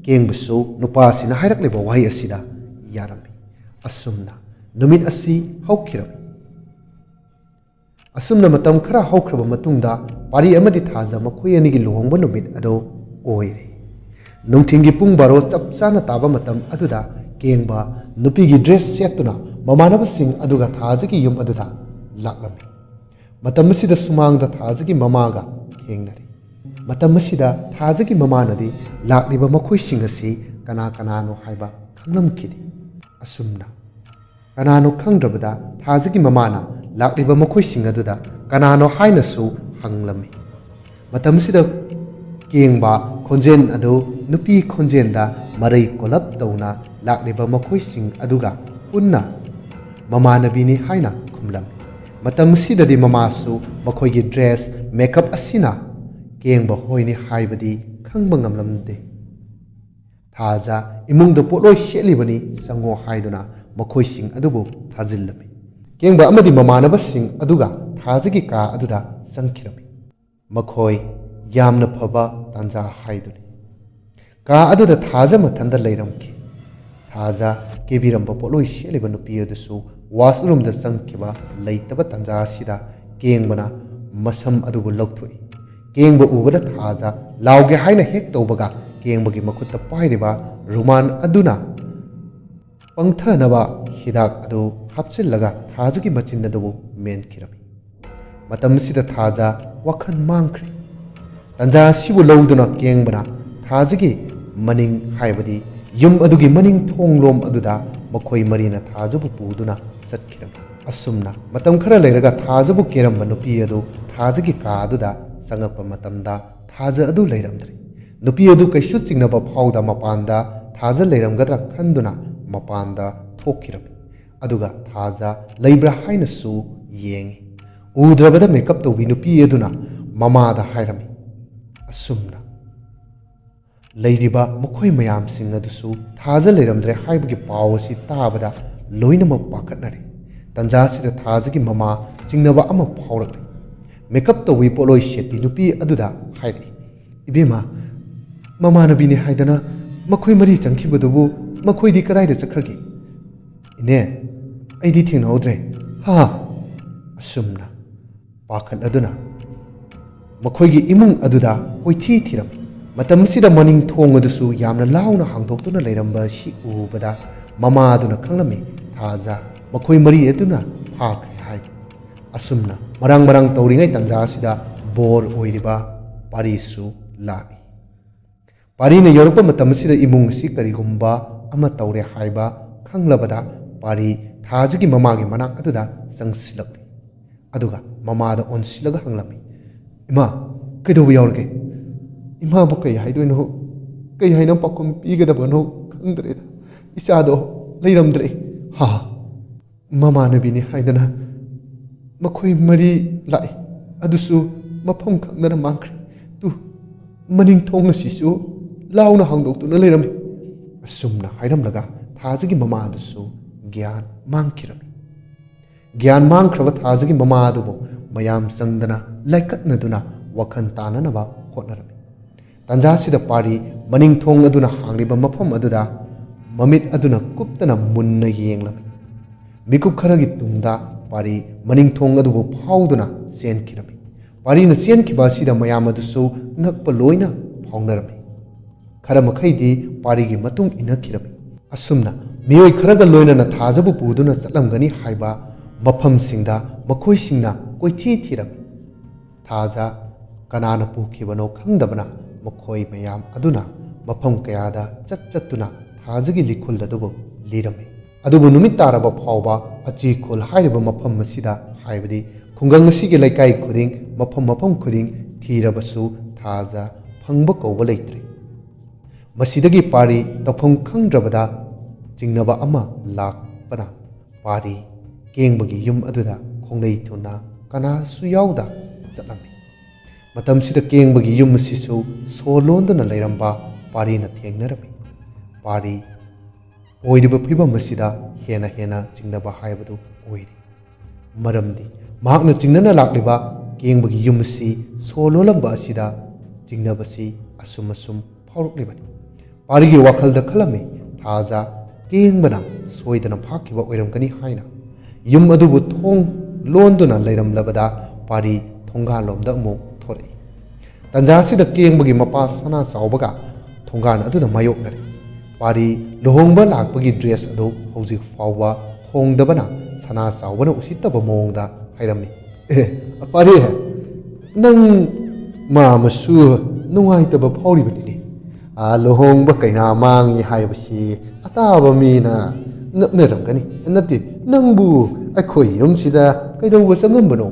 ꯀꯦꯡꯕꯁꯨ ꯅꯨꯄꯥꯁꯤꯅ ꯍꯥꯏꯔꯛꯂꯤꯕ ꯋꯥꯍꯩ ꯑꯁꯤꯗ ꯌꯥꯔꯝꯃꯤ꯫ ꯑꯁꯨꯝꯅ ꯅꯨꯃꯤꯠ ꯑꯁꯤ ꯍꯧꯈꯤꯔꯝꯃꯤ꯫ ꯑꯁꯨꯝꯅ ꯃꯇꯝ ꯈꯔ ꯍꯧꯈ꯭ꯔꯕ ꯃꯇꯨꯡꯗ ꯄꯥꯔꯤ ꯑꯃꯗꯤ ꯊꯥꯖ ꯃꯈꯣꯏ ꯑꯅꯤꯒꯤ ꯂꯨꯍꯣꯡꯕ ꯅꯨꯃꯤꯠ ꯑꯗꯨ ꯑꯣꯏꯔꯦ꯫ ꯅꯨꯡꯊꯤꯟꯒꯤ ꯄꯨꯡ 12 ꯆꯞ ꯆꯥꯅ ꯇꯥꯕ ꯃꯇꯝ ꯑꯗꯨꯗ ꯀꯦꯡꯕ ꯅꯨꯄꯤꯒꯤ ꯗ꯭ꯔꯦꯁ ꯁꯦꯠꯇꯨꯅ ꯃꯃꯥꯟꯅꯕꯁꯤꯡ ꯑꯗꯨꯒ ꯊꯥꯖꯒꯤ ꯌꯨꯝ ꯑꯗꯨꯗ ꯂꯥꯛꯂꯝꯃꯤ꯫ ꯃꯇꯝ ꯑꯁꯤꯗ ꯁꯨꯃꯥꯡꯗ ꯊꯥꯖꯒꯤ ꯃꯃꯥꯒ ꯊꯦꯡꯅꯔꯤ꯫ ꯃꯇꯝ ꯑꯁꯤꯗ ꯊꯥꯖꯒꯤ ꯃꯃꯥꯅꯗꯤ ꯂꯥꯛꯂꯤꯕ ꯃꯈꯣꯏꯁꯤꯡ ꯑꯁꯤ ꯀꯅꯥ ꯀꯅꯥꯅꯣ ꯍꯥꯏꯕ ꯈꯪꯂꯝꯈꯤꯗꯦ꯫ ꯑꯁꯨꯝꯅ ꯀꯅꯥꯅꯣ ꯈꯪꯗ꯭ꯔꯕꯗ ꯊꯥꯖꯒꯤ ꯃꯃꯥꯅ ꯂꯥꯛꯂꯤꯕ ꯃꯈꯣꯏꯁꯤꯡ ꯑꯗꯨꯗ ꯀꯅꯥꯅꯣ ꯍꯥꯏꯅꯁꯨ ꯍꯪꯂꯝꯃꯤ꯫ ꯃꯇꯝ ꯑꯁꯤꯗ ꯀꯦꯡꯕ ꯈꯣꯟꯖꯦꯜ ꯑꯗꯨ ꯅꯨꯄꯤ ꯈꯣꯟꯖꯦꯜꯗ ꯃꯔꯩ ꯀꯣꯜꯂꯞ ꯇꯧꯅ ꯂꯥꯛꯂꯤꯕ ꯃꯈꯣꯏꯁꯤꯡ ꯑꯗꯨꯒ ꯄꯨꯟꯅ ꯃꯃꯥꯟꯅꯕꯤꯅꯤ ꯍꯥꯏꯅ ꯈꯨꯝꯂꯝꯃꯤ꯫ ꯃꯇꯝ ꯑꯁꯤꯗꯗꯤ ꯃꯃꯥꯁꯨ ꯃꯈꯣꯏꯒꯤ ꯗ꯭ꯔꯦꯁ ꯃꯦꯀꯞ ꯑꯁꯤꯅ ꯀꯦꯡꯕ ꯍꯣꯏꯅꯤ ꯍꯥꯏꯕꯗꯤ ꯈꯪꯕ ꯉꯝꯂꯝꯗꯦ꯫ ꯊꯥꯖ ꯏꯃꯨꯡꯗ ꯄꯣꯠꯂꯣꯏ ꯁꯦꯠꯂꯤꯕꯅꯤ ꯆꯪꯉꯣ ꯍꯥꯏꯗꯨꯅ ꯃꯈꯣꯏꯁꯤꯡ ꯑꯗꯨꯕు ꯊꯥꯖꯤꯜꯂꯝꯃꯤ꯫ ꯀꯦꯡꯕ ꯑꯃꯗꯤ ꯃꯃꯥꯟꯅꯕꯁꯤꯡ ꯑꯗꯨꯒ ꯊꯥꯖꯒꯤ ꯀꯥ ꯑꯗꯨꯗ ꯆꯪꯈꯤꯔꯝꯃꯤ꯫ ꯃꯈꯣꯏ ꯌꯥꯝꯅ ꯐꯕ ꯇꯥꯟꯖꯥ ꯍꯥꯏꯗꯨꯅꯤ꯫ ꯀꯥ ꯑꯗꯨꯗ ꯊꯥꯖ ꯃꯊꯟꯇ ꯂꯩꯔꯝꯈꯤ꯫ ꯊꯥꯖ ꯀꯦꯕꯤꯔꯝꯕ ꯄꯣꯠꯂꯣꯏ ꯁꯦꯠꯂꯤꯕ ꯅꯨꯄꯤ ꯑꯗꯨꯁꯨ ꯋꯥꯁꯔꯨꯝꯗ ꯆꯪꯈꯤꯕ ꯂꯩꯇꯕ ꯇꯥꯟꯖꯥ ꯑꯁꯤꯗ ꯀꯦꯡꯕꯅ ꯃꯁꯝ ꯑꯗꯨꯕꯨ ꯂꯧꯊꯣꯛꯏ꯫ ꯀꯦꯡꯕ ꯎꯕꯗ ꯊꯥꯖ ꯂꯥꯎꯒꯦ ꯍꯥꯏꯅ ꯍꯦꯛ ꯇꯧꯕꯒ ꯀꯦꯡꯕꯒꯤ ꯃꯈꯨꯠꯇ ꯄꯥꯏꯔꯤꯕ ꯔꯨꯃꯥꯟ ꯑꯗꯨꯅ ꯄꯪꯊꯅꯕ ꯍꯤꯗꯥꯛ ꯑꯗꯨ ꯍꯥꯞꯆꯤꯜꯂꯒ ꯊꯥꯖꯒꯤ ꯃꯆꯤꯟ ꯑꯗꯨꯕꯨ ꯃꯦꯟꯈꯤꯔꯝꯃꯤ꯫ ꯃꯇꯝꯁꯤꯗ ꯊꯥꯖ ꯋꯥꯈꯜ ꯃꯥꯡꯈ꯭ꯔꯦ꯫ ꯇꯟꯖꯥ ꯑꯁꯤꯕꯨ ꯂꯧꯗꯨꯅ ꯀꯦꯡꯕꯅ ꯊꯥꯖꯒꯤ ꯃꯅꯤꯡ ꯍꯥꯏꯕꯗꯤ ꯌꯨꯝ ꯑꯗꯨꯒꯤ ꯃꯅꯤꯡ ꯊꯣꯡꯂꯣꯝ ꯑꯗꯨꯗ ꯃꯈꯣꯏ ꯃꯔꯤꯅ ꯊꯥꯖꯕꯨ ꯄꯨꯗꯨꯅ ꯆꯠꯈꯤꯔꯝꯃꯤ꯫ ꯑꯁꯨꯝꯅ ꯃꯇꯝ ꯈꯔ ꯂꯩꯔꯒ ꯊꯥꯖꯕꯨ ꯀꯦꯔꯝꯕ ꯅꯨꯄꯤ ꯑꯗꯨ ꯊꯥꯖꯒꯤ ꯀꯥ ꯑꯗꯨꯗ ꯆꯪꯉꯛꯄ ꯃꯇꯝꯗ ꯊꯥꯖ ꯑꯗꯨ ꯂꯩꯔꯝꯗ꯭ꯔꯦ꯫ ꯅꯨꯄꯤ ꯑꯗꯨ ꯀꯩꯁꯨ ꯆꯤꯡꯅꯕ ꯐꯥꯎꯗ ꯃꯄꯥꯟꯗ ꯊꯥꯖ ꯂꯩꯔꯝꯒꯗ꯭ꯔꯥ ꯈꯟꯗꯨꯅ ꯃꯄꯥꯟꯗ ꯊꯣꯛꯈꯤꯔꯝꯃꯤ꯫ ꯑꯗꯨꯒ ꯊꯥꯖ ꯂꯩꯕ꯭ꯔꯥ ꯍꯥꯏꯅꯁꯨ ꯌꯦꯡꯉꯤ꯫ ꯎꯗ꯭ꯔꯕꯗ ꯃꯦꯀꯞ ꯇꯧꯕꯤ ꯅꯨꯄꯤ ꯑꯗꯨꯅ ꯃꯃꯥꯗ ꯍꯥꯏꯔꯝꯃꯤ꯫ ꯑꯁꯨꯝꯅ ꯂꯩꯔꯤꯕ ꯃꯈꯣꯏ ꯃꯌꯥꯝꯁꯤꯡ ꯑꯗꯨꯁꯨ ꯊꯥꯖ ꯂꯩꯔꯝꯗ꯭ꯔꯦ ꯍꯥꯏꯕꯒꯤ ꯄꯥꯎ ꯑꯁꯤ ꯇꯥꯕꯗ ꯂꯣꯏꯅꯃꯛ ꯄꯥꯈꯠꯅꯔꯦ꯫ ꯇꯟꯖꯥꯁꯤꯗ ꯊꯥꯖꯒꯤ ꯃꯃꯥ ꯆꯤꯡꯅꯕ ꯑꯃ ꯐꯥꯎꯔꯛꯂꯦ꯫ ꯃꯦꯀꯞ ꯇꯧꯕꯤ ꯄꯣꯠꯂꯣꯏ ꯁꯦꯠꯄꯤ ꯅꯨꯄꯤ ꯑꯗꯨꯗ ꯍꯥꯏꯔꯛꯏ, "ꯏꯕꯦꯝꯃ, ꯃꯃꯥꯟꯅꯕꯤꯅꯤ ꯍꯥꯏꯗꯅ ꯃꯈꯣꯏ ꯃꯔꯤ ꯆꯪꯈꯤꯕꯗꯨꯕꯨ ꯃꯈꯣꯏꯗꯤ ꯀꯗꯥꯏꯗ ꯆꯠꯈ꯭ꯔꯒꯦ?" "ꯏꯅꯦ, ꯑꯩꯗꯤ ꯊꯦꯡꯅꯍꯧꯗ꯭ꯔꯦ." "ꯍꯥ?" ꯑꯁꯨꯝꯅ ꯄꯥꯈꯠꯂꯗꯨꯅ ꯃꯈꯣꯏꯒꯤ ꯏꯃꯨꯡ ꯑꯗꯨꯗ ꯀꯣꯏꯊꯤ ꯊꯤꯔꯝꯃꯤ꯫ ꯃꯇꯝꯁꯤꯗ ꯃꯅꯤꯡ ꯊꯣꯡ ꯑꯗꯨꯁꯨ ꯌꯥꯝꯅ ꯂꯥꯎꯅ ꯍꯥꯡꯗꯣꯛꯇꯨꯅ ꯂꯩꯔꯝꯕ ꯑꯁꯤ ꯎꯕꯗ ꯃꯃꯥ ꯑꯗꯨꯅ ꯈꯪꯂꯝꯃꯤ ꯊꯥꯖ ꯃꯈꯣꯏ ꯃꯔꯤ ꯑꯗꯨꯅ ꯐꯥꯈ꯭ꯔꯦ ꯍꯥꯏꯕ꯫ ꯑꯁꯨꯝꯅ ꯃꯔꯥꯡ ꯇꯧꯔꯤꯉꯩ ꯇꯟꯖꯥ ꯑꯁꯤꯗ ꯕꯣꯔ ꯑꯣꯏꯔꯤꯕ ꯄꯥꯔꯤꯁꯨ ꯂꯥꯛꯏ꯫ ꯄꯥꯔꯤꯅ ꯌꯧꯔꯛꯄ ꯃꯇꯝꯁꯤꯗ ꯏꯃꯨꯡ ꯑꯁꯤ ꯀꯔꯤꯒꯨꯝꯕ ꯑꯃ ꯇꯧꯔꯦ ꯍꯥꯏꯕ ꯈꯪꯂꯕꯗ ꯄꯥꯔꯤ ꯊꯥꯖꯒꯤ ꯃꯃꯥꯒꯤ ꯃꯅꯥꯛ ꯑꯗꯨꯗ ꯆꯪꯁꯤꯜꯂꯛꯂꯤ꯫ ꯑꯗꯨꯒ ꯃꯃꯥꯗ ꯑꯣꯟꯁꯤꯜꯂꯒ ꯍꯪꯂꯝꯃꯤ, "ꯏꯃꯥ, ꯀꯩꯗꯧꯕ ꯌꯥꯎꯔꯒꯦ? ꯏꯃꯥꯕꯨ ꯀꯩ ꯍꯥꯏꯗꯣꯏꯅꯣ, ꯀꯩ ꯍꯥꯏꯅ ꯄꯥꯎꯈꯨꯝ ꯄꯤꯒꯗꯕꯅꯣ ꯈꯪꯗ꯭ꯔꯦꯗ꯫ ꯏꯆꯥꯗꯣ ꯂꯩꯔꯝꯗ꯭ꯔꯦ." "ꯍꯥ? ꯃꯃꯥꯟꯅꯕꯤꯅꯤ ꯍꯥꯏꯗꯅ ꯃꯈꯣꯏ ꯃꯔꯤ ꯂꯥꯛꯏ, ꯑꯗꯨꯁꯨ ꯃꯐꯝ ꯈꯪꯗꯅ ꯃꯥꯡꯈ꯭ꯔꯦ꯫ ꯇꯨ, ꯃꯅꯤꯡ ꯊꯣꯡ ꯑꯁꯤꯁꯨ ꯂꯥꯎꯅ ꯍꯥꯡꯗꯣꯛꯇꯨꯅ ꯂꯩꯔꯝꯃꯤ." ꯑꯁꯨꯝꯅ ꯍꯥꯏꯔꯝꯂꯒ ꯊꯥꯖꯒꯤ ꯃꯃꯥ ꯑꯗꯨꯁꯨ ꯒ꯭ꯌꯥꯟ ꯃꯥꯡꯈꯤꯔꯝꯃꯤ꯫ ꯒ꯭ꯌꯥꯟ マンꯈ꯭ꯔꯕ ꯊꯥꯖꯒꯤ ꯃꯃꯥ ꯑꯗꯨꯕꯨ ꯃꯌꯥꯝ ꯆꯪꯗꯅ ꯂꯥꯏꯀꯠꯅꯗꯨꯅ ꯋꯥꯈꯜ ꯇꯥꯅꯅꯕ ꯍꯣꯠꯅꯔꯝꯃꯤ꯫ ꯇꯟꯖꯥꯁꯤꯗ ꯄꯥꯔꯤ ꯃꯅꯤꯡ ꯊꯣꯡ ꯑꯗꯨꯅ ꯍꯥꯡꯂꯤꯕ ꯃꯐꯝ ꯑꯗꯨꯗ ꯃꯃꯤꯠ ꯑꯗꯨꯅ ꯀꯨꯞꯇꯅ ꯃꯨꯟꯅ ꯌꯦꯡꯂꯝꯃꯤ꯫ ꯃꯤꯀꯨꯞ ꯈꯔꯒꯤ ꯇꯨꯡꯗ ꯄꯥꯔꯤ ꯃꯅꯤꯡ ꯊꯣꯡ ꯑꯗꯨꯕꯨ ꯐꯥꯎꯗꯨꯅ ꯆꯦꯟꯈꯤꯔꯝꯃꯤ꯫ ꯄꯥꯔꯤꯅ ꯆꯦꯟꯈꯤꯕ ꯑꯁꯤꯗ ꯃꯌꯥꯝ ꯑꯗꯨꯁꯨ ꯉꯛꯄ ꯂꯣꯏꯅ ꯐꯥꯎꯅꯔꯝꯃꯤ꯫ ꯈꯔ ꯃꯈꯩꯗꯤ ꯄꯥꯔꯤꯒꯤ ꯃꯇꯨꯡ ꯏꯟꯅꯈꯤꯔꯝꯃꯤ꯫ ꯑꯁꯨꯝꯅ ꯃꯤꯑꯣꯏ ꯈꯔꯒ ꯂꯣꯏꯅꯅ ꯊꯥꯖꯕꯨ ꯄꯨꯗꯨꯅ ꯆꯠꯂꯝꯒꯅꯤ ꯍꯥꯏꯕ ꯃꯐꯝꯁꯤꯡꯗ ꯃꯈꯣꯏꯁꯤꯡꯅ ꯀꯣꯏꯊꯤ ꯊꯤꯔꯝꯃꯤ꯫ ꯊꯥꯖ ꯀꯅꯥꯅ ꯄꯨꯈꯤꯕꯅꯣ ꯈꯪꯗꯕꯅ ꯃꯈꯣꯏ ꯃꯌꯥꯝ ꯑꯗꯨꯅ ꯃꯐꯝ ꯀꯌꯥꯗ ꯆꯠꯇꯨꯅ ꯊꯥꯖꯒꯤ ꯂꯤꯈꯨꯜ ꯑꯗꯨꯕꯨ ꯂꯤꯔꯝꯃꯤ꯫ ꯑꯗꯨꯕꯨ ꯅꯨꯃꯤꯠ ꯇꯥꯔꯕ ꯐꯥꯎꯕ ꯑꯆꯤꯈꯨꯜ ꯍꯥꯏꯔꯤꯕ ꯃꯐꯝ ꯑꯁꯤꯗ ꯍꯥꯏꯕꯗꯤ ꯈꯨꯡꯒꯪ ꯑꯁꯤꯒꯤ ꯂꯩꯀꯥꯏ ꯈꯨꯗꯤꯡ ꯃꯐꯝ ꯈꯨꯗꯤꯡ ꯊꯤꯔꯕꯁꯨ ꯊꯥꯖ ꯐꯪꯕ ꯀꯧꯕ ꯂꯩꯇ꯭ꯔꯦ꯫ ꯃꯁꯤꯗꯒꯤ ꯄꯥꯔꯤ ꯇꯧꯐꯝ ꯈꯪꯗ꯭ꯔꯕꯗ ꯆꯤꯡꯅꯕ ꯑꯃ ꯂꯥꯛꯄꯅ ꯄꯥꯔꯤ ꯀꯦꯡꯕꯒꯤ ꯌꯨꯝ ꯑꯗꯨꯗ ꯈꯣꯡꯂꯩ ꯊꯨꯅ ꯀꯅꯥꯁꯨ ꯌꯥꯎꯗ ꯆꯠꯂꯝꯃꯤ꯫ ꯃꯇꯝꯁꯤꯗ ꯀꯦꯡꯕꯒꯤ ꯌꯨꯝ ꯑꯁꯤꯁꯨ ꯁꯣ ꯂꯣꯟꯗꯨꯅ ꯂꯩꯔꯝꯕ ꯄꯥꯔꯤꯅ ꯊꯦꯡꯅꯔꯝꯃꯤ꯫ ꯄꯥꯔꯤ ꯑꯣꯏꯔꯤꯕ ꯐꯤꯕꯝ ꯑꯁꯤꯗ ꯍꯦꯟꯅ ꯆꯤꯡꯅꯕ ꯍꯥꯏꯕꯗꯨ ꯑꯣꯏꯔꯤ꯫ ꯃꯔꯝꯗꯤ ꯃꯍꯥꯛꯅ ꯆꯤꯡꯅꯅ ꯂꯥꯛꯂꯤꯕ ꯀꯦꯡꯕꯒꯤ ꯌꯨꯝ ꯑꯁꯤ ꯁꯣ ꯂꯣꯜꯂꯝꯕ ꯑꯁꯤꯗ ꯆꯤꯡꯅꯕꯁꯤ ꯑꯁꯨꯝ ꯐꯥꯎꯔꯛꯂꯤꯕꯅꯤ꯫ ꯄꯥꯔꯤꯒꯤ ꯋꯥꯈꯜꯗ ꯈꯜꯂꯝꯃꯤ ꯊꯥꯖ ꯀꯦꯡꯕꯅ ꯁꯣꯏꯗꯅ ꯐꯥꯈꯤꯕ ꯑꯣꯏꯔꯝꯒꯅꯤ ꯍꯥꯏꯅ꯫ ꯌꯨꯝ ꯑꯗꯨꯕꯨ ꯊꯣꯡ ꯂꯣꯟꯗꯨꯅ ꯂꯩꯔꯝꯂꯕꯗ ꯄꯥꯔꯤ ꯊꯣꯡꯒꯥꯟꯂꯣꯝꯗ ꯑꯃꯨꯛ ꯊꯣꯔꯛꯏ꯫ ꯇꯟꯖꯥꯁꯤꯗ ꯀꯦꯡꯕꯒꯤ ꯃꯄꯥ ꯁꯅꯥ ꯆꯥꯎꯕꯒ ꯊꯣꯡꯒꯥꯟ ꯑꯗꯨꯗ ꯃꯥꯌꯣꯛꯅꯔꯦ꯫ ꯄꯥꯔꯤ ꯂꯨꯍꯣꯡꯕ ꯂꯥꯛꯄꯒꯤ ꯗ꯭ꯔꯦꯁ ꯑꯗꯨ ꯍꯧꯖꯤꯛ ꯐꯥꯎꯕ ꯍꯣꯡꯗꯕꯅ ꯁꯅꯥ ꯆꯥꯎꯕꯅ ꯎꯁꯤꯠꯇꯕ ꯃꯑꯣꯡꯗ ꯍꯥꯏꯔꯝꯃꯤ, "ꯄꯥꯔꯤ, ꯅꯪ ꯃꯥꯃꯁꯨ ꯅꯨꯡꯉꯥꯏꯇꯕ ꯐꯥꯎꯔꯤꯕꯅꯤꯅꯦ꯫ ꯂꯨꯍꯣꯡꯕ ꯀꯩꯅꯥ ꯃꯥꯡꯉꯤ ꯍꯥꯏꯕꯁꯤ ꯑꯇꯥꯕ ꯃꯤꯅ ꯉꯛꯅꯔꯝꯒꯅꯤ꯫ ꯅꯠꯇꯦ, ꯅꯪꯕꯨ ꯑꯩꯈꯣꯏ ꯌꯨꯝꯁꯤꯗ ꯀꯩꯗꯧꯕ ꯆꯪꯉꯝꯕꯅꯣ?"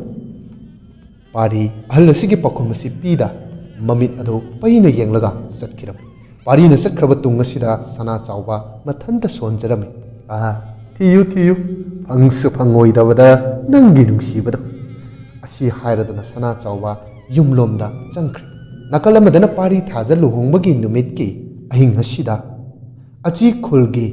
ꯄꯥꯔꯤ ꯑꯍꯜ ꯑꯁꯤꯒꯤ ꯄꯥꯎꯈꯨꯝ ꯑꯁꯤ ꯄꯤꯗ ꯃꯃꯤꯠ ꯑꯗꯨ ꯄꯩꯅ ꯌꯦꯡꯂꯒ ꯆꯠꯈꯤꯔꯝꯃꯤ꯫ ꯄꯥꯔꯤꯅ ꯆꯠꯈ꯭ꯔꯕ ꯇꯨꯡ ꯑꯁꯤꯗ ꯁꯅꯥ ꯆꯥꯎꯕ ꯃꯊꯟꯇ ꯁꯣꯟꯖꯔꯝꯃꯤ꯫ "ꯊꯤꯌꯨ, ꯐꯪꯁꯨ ꯐꯪꯉꯣꯏꯗꯕꯗ ꯅꯪꯒꯤ ꯅꯨꯡꯁꯤꯕꯗꯣ." ꯑꯁꯤ ꯍꯥꯏꯔꯗꯨꯅ ꯁꯅꯥ ꯆꯥꯎꯕ ꯌꯨꯝꯂꯣꯝꯗ ꯆꯪꯈ꯭ꯔꯦ꯫ ꯅꯥꯀꯜ ꯑꯃꯗꯅ ꯄꯥꯔꯤ ꯊꯥꯖ ꯂꯨꯍꯣꯡꯕꯒꯤ ꯅꯨꯃꯤꯠꯀꯤ ꯑꯍꯤꯡ ꯑꯁꯤꯗ ꯑꯆꯤ ꯈꯨꯜꯒꯤ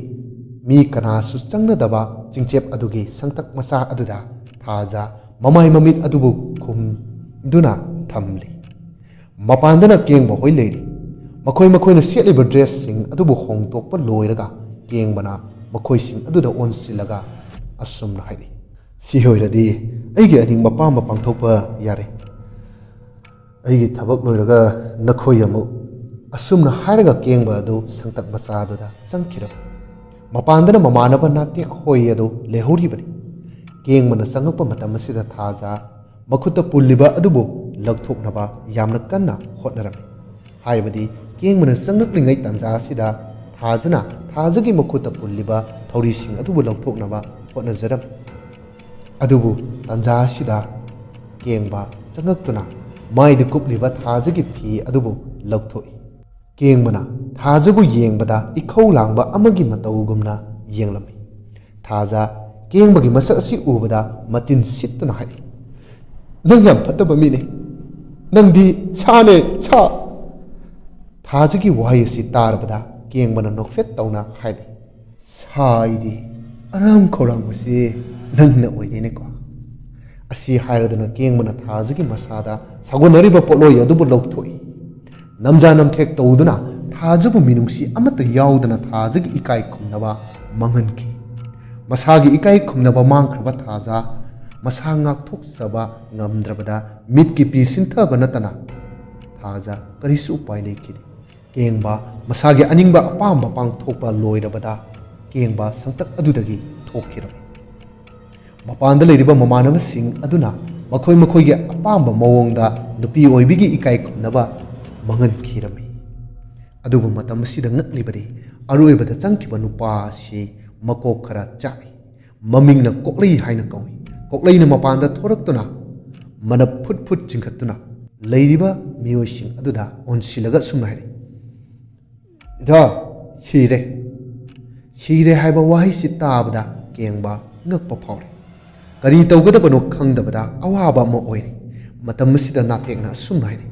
ꯃꯤ ꯀꯅꯥꯁꯨ ꯆꯪꯅꯗꯕ ꯆꯤꯡꯆꯦꯞ ꯑꯗꯨꯒꯤ ꯁꯪꯇꯛ ꯃꯆꯥ ꯑꯗꯨꯗ ꯊꯥꯖ ꯃꯃꯥꯏ ꯃꯃꯤꯠ ꯑꯗꯨꯕꯨ ꯈꯨꯝꯗꯨꯅ ꯊꯝꯂꯤ꯫ ꯃꯄꯥꯟꯗꯅ ꯀꯦꯡꯕ ꯍꯣꯏ ꯂꯩꯔꯤ꯫ ꯃꯈꯣꯏꯅ ꯁꯦꯠꯂꯤꯕ ꯗ꯭ꯔꯦꯁꯁꯤꯡ ꯑꯗꯨꯕꯨ ꯍꯣꯡꯗꯣꯛꯄ ꯂꯣꯏꯔꯒ ꯀꯦꯡꯕꯅ ꯃꯈꯣꯏꯁꯤꯡ ꯑꯗꯨꯗ ꯑꯣꯟꯁꯤꯜꯂꯒ ꯑꯁꯨꯝꯅ ꯍꯥꯏꯔꯤ, "ꯁꯤ ꯑꯣꯏꯔꯗꯤ ꯑꯩꯒꯤ ꯑꯅꯤꯡꯕ ꯑꯄꯥꯝꯕ ꯄꯥꯡꯊꯣꯛꯄ ꯌꯥꯔꯦ꯫ ꯑꯩꯒꯤ ꯊꯕꯛ ꯂꯣꯏꯔꯒ ꯅꯈꯣꯏ ꯑꯃꯨꯛ..." ꯑꯁꯨꯝꯅ ꯍꯥꯏꯔꯒ ꯀꯦꯡꯕ ꯑꯗꯨ ꯁꯪꯇꯛ ꯃꯆꯥ ꯑꯗꯨꯗ ꯆꯪꯈꯤꯔꯝꯃꯤ꯫ ꯃꯄꯥꯟꯗꯅ ꯃꯃꯥꯟꯅꯕ ꯅꯥꯇꯦꯛ ꯍꯣꯏ ꯑꯗꯨ ꯂꯩꯍꯧꯔꯤꯕꯅꯤ꯫ ꯀꯦꯡꯕꯅ ꯆꯪꯉꯛꯄ ꯃꯇꯝ ꯑꯁꯤꯗ ꯊꯥꯖ ꯃꯈꯨꯠꯇ ꯄꯨꯜꯂꯤꯕ ꯑꯗꯨꯕꯨ ꯂꯧꯊꯣꯛꯅꯕ ꯌꯥꯝꯅ ꯀꯟꯅ ꯍꯣꯠꯅꯔꯝꯃꯤ꯫ ꯍꯥꯏꯕꯗꯤ ꯀꯦꯡꯕꯅ ꯆꯪꯂꯛꯂꯤꯉꯩ ꯇꯥꯟꯖꯥ ꯑꯁꯤꯗ ꯊꯥꯖꯅ ꯊꯥꯖꯒꯤ ꯃꯈꯨꯠꯇ ꯄꯨꯜꯂꯤꯕ ꯊꯧꯔꯤꯁꯤꯡ ꯑꯗꯨꯕꯨ ꯂꯧꯊꯣꯛꯅꯕ ꯍꯣꯠꯅꯖꯔꯝꯃꯤ꯫ ꯑꯗꯨꯕꯨ ꯇꯥꯟꯖꯥ ꯑꯁꯤꯗ ꯀꯦꯡꯕ ꯆꯪꯉꯛꯇꯨꯅ ꯃꯥꯏꯗ ꯀꯨꯞꯂꯤꯕ ꯊꯥꯖꯒꯤ ꯐꯤ ꯑꯗꯨꯕꯨ ꯂꯧꯊꯣꯛꯏ꯫ ꯀꯦꯡꯕꯅ ꯊꯥꯖꯕꯨ ꯌꯦꯡꯕꯗ ꯏꯈꯧ ꯂꯥꯡꯕ ꯑꯃꯒꯤ ꯃꯇꯧꯒꯨꯝꯅ ꯌꯦꯡꯂꯝꯃꯤ꯫ ꯊꯥꯖ ꯀꯦꯡꯕꯒꯤ ꯃꯁꯛ ꯑꯁꯤ ꯎꯕꯗ ꯃꯇꯤꯟ ꯁꯤꯠꯇꯨꯅ ꯍꯥꯏꯔꯤ, "ꯅꯪ ꯌꯥꯝ ꯐꯠꯇꯕ ꯃꯤꯅꯤ, ꯅꯪꯗꯤ ꯁꯥꯅꯦ, ꯁꯥ!" ꯊꯥꯖꯒꯤ ꯋꯥꯍꯩ ꯑꯁꯤ ꯇꯥꯔꯕꯗ ꯀꯦꯡꯕꯅ ꯅꯣꯛꯐꯦꯠ ꯇꯧꯅ ꯍꯥꯏꯔꯤ, "ꯁꯥ ꯑꯩꯗꯤ ꯑꯔꯥꯝ ꯈꯧꯔꯥꯡꯕꯁꯤ ꯅꯪꯅ ꯑꯣꯏꯔꯦꯅꯦꯀꯣ." ꯑꯁꯤ ꯍꯥꯏꯔꯗꯨꯅ ꯀꯦꯡꯕꯅ ꯊꯥꯖꯒꯤ ꯃꯁꯥꯗ ꯁꯥꯒꯣꯟꯅꯔꯤꯕ ꯄꯣꯠꯂꯣꯏ ꯑꯗꯨꯕꯨ ꯂꯧꯊꯣꯛꯏ꯫ ꯅꯝꯖꯥ ꯅꯝꯊꯦꯛ ꯇꯧꯗꯨꯅ ꯊꯥꯖꯕꯨ ꯃꯤꯅꯨꯡꯁꯤ ꯑꯃꯠꯇ ꯌꯥꯎꯗꯅ ꯊꯥꯖꯒꯤ ꯏꯀꯥꯏ ꯈꯨꯝꯅꯕ ꯃꯥꯡꯍꯟꯈꯤ꯫ ꯃꯁꯥꯒꯤ ꯏꯀꯥꯏ ꯈꯨꯝꯅꯕ ꯃꯥꯡꯈ꯭ꯔꯕ ꯊꯥꯖ ꯃꯁꯥ ꯉꯥꯛꯊꯣꯛꯆꯕ ꯉꯝꯗ꯭ꯔꯕꯗ ꯃꯤꯠꯀꯤ ꯄꯤ ꯁꯤꯟꯊꯕ ꯅꯠꯇꯅ ꯊꯥꯖ ꯀꯔꯤꯁꯨ ꯎꯄꯥꯏ ꯂꯩꯈꯤꯗꯦ꯫ ꯀꯦꯡꯕ ꯃꯁꯥꯒꯤ ꯑꯅꯤꯡꯕ ꯑꯄꯥꯝꯕ ꯄꯥꯡꯊꯣꯛꯄ ꯂꯣꯏꯔꯕꯗ ꯀꯦꯡꯕ ꯁꯪꯇꯛ ꯑꯗꯨꯗꯒꯤ ꯊꯣꯛꯈꯤꯔꯝꯃꯤ꯫ ꯃꯄꯥꯟꯗ ꯂꯩꯔꯤꯕ ꯃꯃꯥꯟꯅꯕꯁꯤꯡ ꯑꯗꯨꯅ ꯃꯈꯣꯏ ꯃꯈꯣꯏꯒꯤ ꯑꯄꯥꯝꯕ ꯃꯑꯣꯡꯗ ꯅꯨꯄꯤ ꯑꯣꯏꯕꯤꯒꯤ ꯏꯀꯥꯏ ꯈꯨꯝꯅꯕ ꯃꯥꯡꯍꯟꯈꯤꯔꯝꯃꯤ꯫ ꯑꯗꯨꯕꯨ ꯃꯇꯝ ꯑꯁꯤꯗ ꯉꯛꯂꯤꯕꯗꯤ ꯑꯔꯣꯏꯕꯗ ꯆꯪꯈꯤꯕ ꯅꯨꯄꯥ ꯑꯁꯤ ꯃꯀꯣꯛ ꯈꯔ ꯆꯥꯛꯏ꯫ ꯃꯃꯤꯡꯅ ꯀꯣꯛꯂꯩ ꯍꯥꯏꯅ ꯀꯧꯏ꯫ ꯀꯣꯛꯂꯩꯅ ꯃꯄꯥꯟꯗ ꯊꯣꯔꯛꯇꯨꯅ ꯃꯅꯞ ꯐꯨꯠ ꯐꯨꯠ ꯆꯤꯡꯈꯠꯇꯨꯅ ꯂꯩꯔꯤꯕ ꯃꯤꯑꯣꯏꯁꯤꯡ ꯑꯗꯨꯗ ꯑꯣꯟꯁꯤꯜꯂꯒ ꯑꯁꯨꯝꯅ ꯍꯥꯏꯔꯤ, "ꯏꯇꯥꯎ, ꯁꯤꯔꯦ!" ꯁꯤꯔꯦ ꯍꯥꯏꯕ ꯋꯥꯍꯩꯁꯤ ꯇꯥꯕꯗ ꯀꯦꯡꯕ ꯉꯛꯄ ꯐꯥꯎꯔꯤ꯫ ꯀꯔꯤ ꯇꯧꯒꯗꯕꯅꯣ ꯈꯪꯗꯕꯗ ꯑꯋꯥꯕ ꯑꯃ ꯑꯣꯏꯔꯤ꯫ ꯃꯇꯝ ꯑꯁꯤꯗ ꯅꯥꯇꯦꯛꯅ ꯑꯁꯨꯝꯅ ꯍꯥꯏꯔꯤ,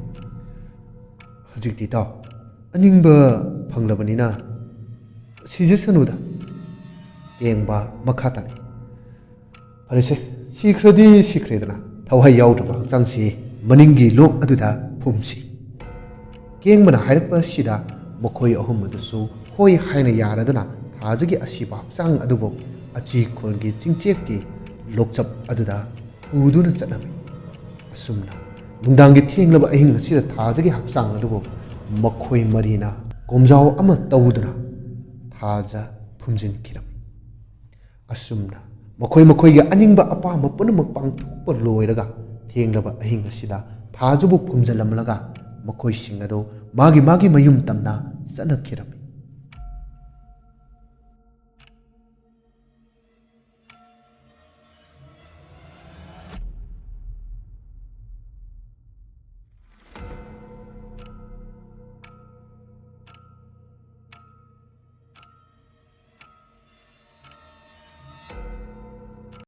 "ꯍꯧꯖꯤꯛꯇꯤ ꯏꯇꯥꯎ ꯑꯅꯤꯡꯕ ꯐꯪꯂꯕꯅꯤꯅ ꯁꯤꯖꯁꯅꯨꯗ." ꯀꯦꯡꯕ ꯃꯈꯥ ꯇꯥꯔꯤ, "ꯐꯔꯦꯁꯦ, ꯁꯤꯈ꯭ꯔꯗꯤ ꯁꯤꯈ꯭ꯔꯦꯗꯅ ꯊꯋꯥꯏ ꯌꯥꯎꯗ꯭ꯔꯕ ꯍꯛꯆꯥꯡꯁꯤ ꯃꯅꯤꯡꯒꯤ ꯂꯣꯛ ꯑꯗꯨꯗ ꯐꯨꯝꯁꯤ." ꯀꯦꯡꯕꯅ ꯍꯥꯏꯔꯛꯄ ꯑꯁꯤꯗ ꯃꯈꯣꯏ ꯑꯍꯨꯝ ꯑꯗꯨꯁꯨ ꯍꯣꯏ ꯍꯥꯏꯅ ꯌꯥꯔꯗꯨꯅ ꯊꯥꯖꯒꯤ ꯑꯁꯤꯕ ꯍꯛꯆꯥꯡ ꯑꯗꯨꯕꯨ ꯑꯆꯤ-ꯈꯣꯜꯒꯤ ꯆꯤꯡꯆꯦꯞꯀꯤ ꯂꯣꯛꯆꯞ ꯑꯗꯨꯗ ꯄꯨꯗꯨꯅ ꯆꯠꯂꯝꯃꯤ꯫ ꯑꯁꯨꯝꯅ ꯅꯨꯡꯗꯥꯡꯒꯤ ꯊꯦꯡꯂꯕ ꯑꯍꯤꯡ ꯑꯁꯤꯗ ꯊꯥꯖꯒꯤ ꯍꯛꯆꯥꯡ ꯑꯗꯨꯕꯨ ꯃꯈꯣꯏ ꯃꯔꯤꯅ ꯀꯣꯝꯖꯥꯎ ꯑꯃ ꯇꯧꯗꯨꯅ ꯊꯥꯖ ꯐꯨꯝꯖꯤꯟꯈꯤꯔꯝꯃꯤ꯫ ꯑꯁꯨꯝꯅ ꯃꯈꯣꯏ ꯃꯈꯣꯏꯒꯤ ꯑꯅꯤꯡꯕ ꯑꯄꯥꯝꯕ ꯄꯨꯝꯅꯃꯛ ꯄꯥꯡꯊꯣꯛꯄ ꯂꯣꯏꯔꯒ ꯊꯦꯡꯂꯕ ꯑꯍꯤꯡ ꯑꯁꯤꯗ ꯊꯥꯖꯕꯨ ꯐꯨꯝꯖꯤꯜꯂꯝꯂꯒ ꯃꯈꯣꯏꯁꯤꯡ ꯑꯗꯨ ꯃꯥꯒꯤ ꯃꯌꯨꯝ ꯇꯝꯅ ꯆꯠꯅꯈꯤꯔꯝꯃꯤ꯫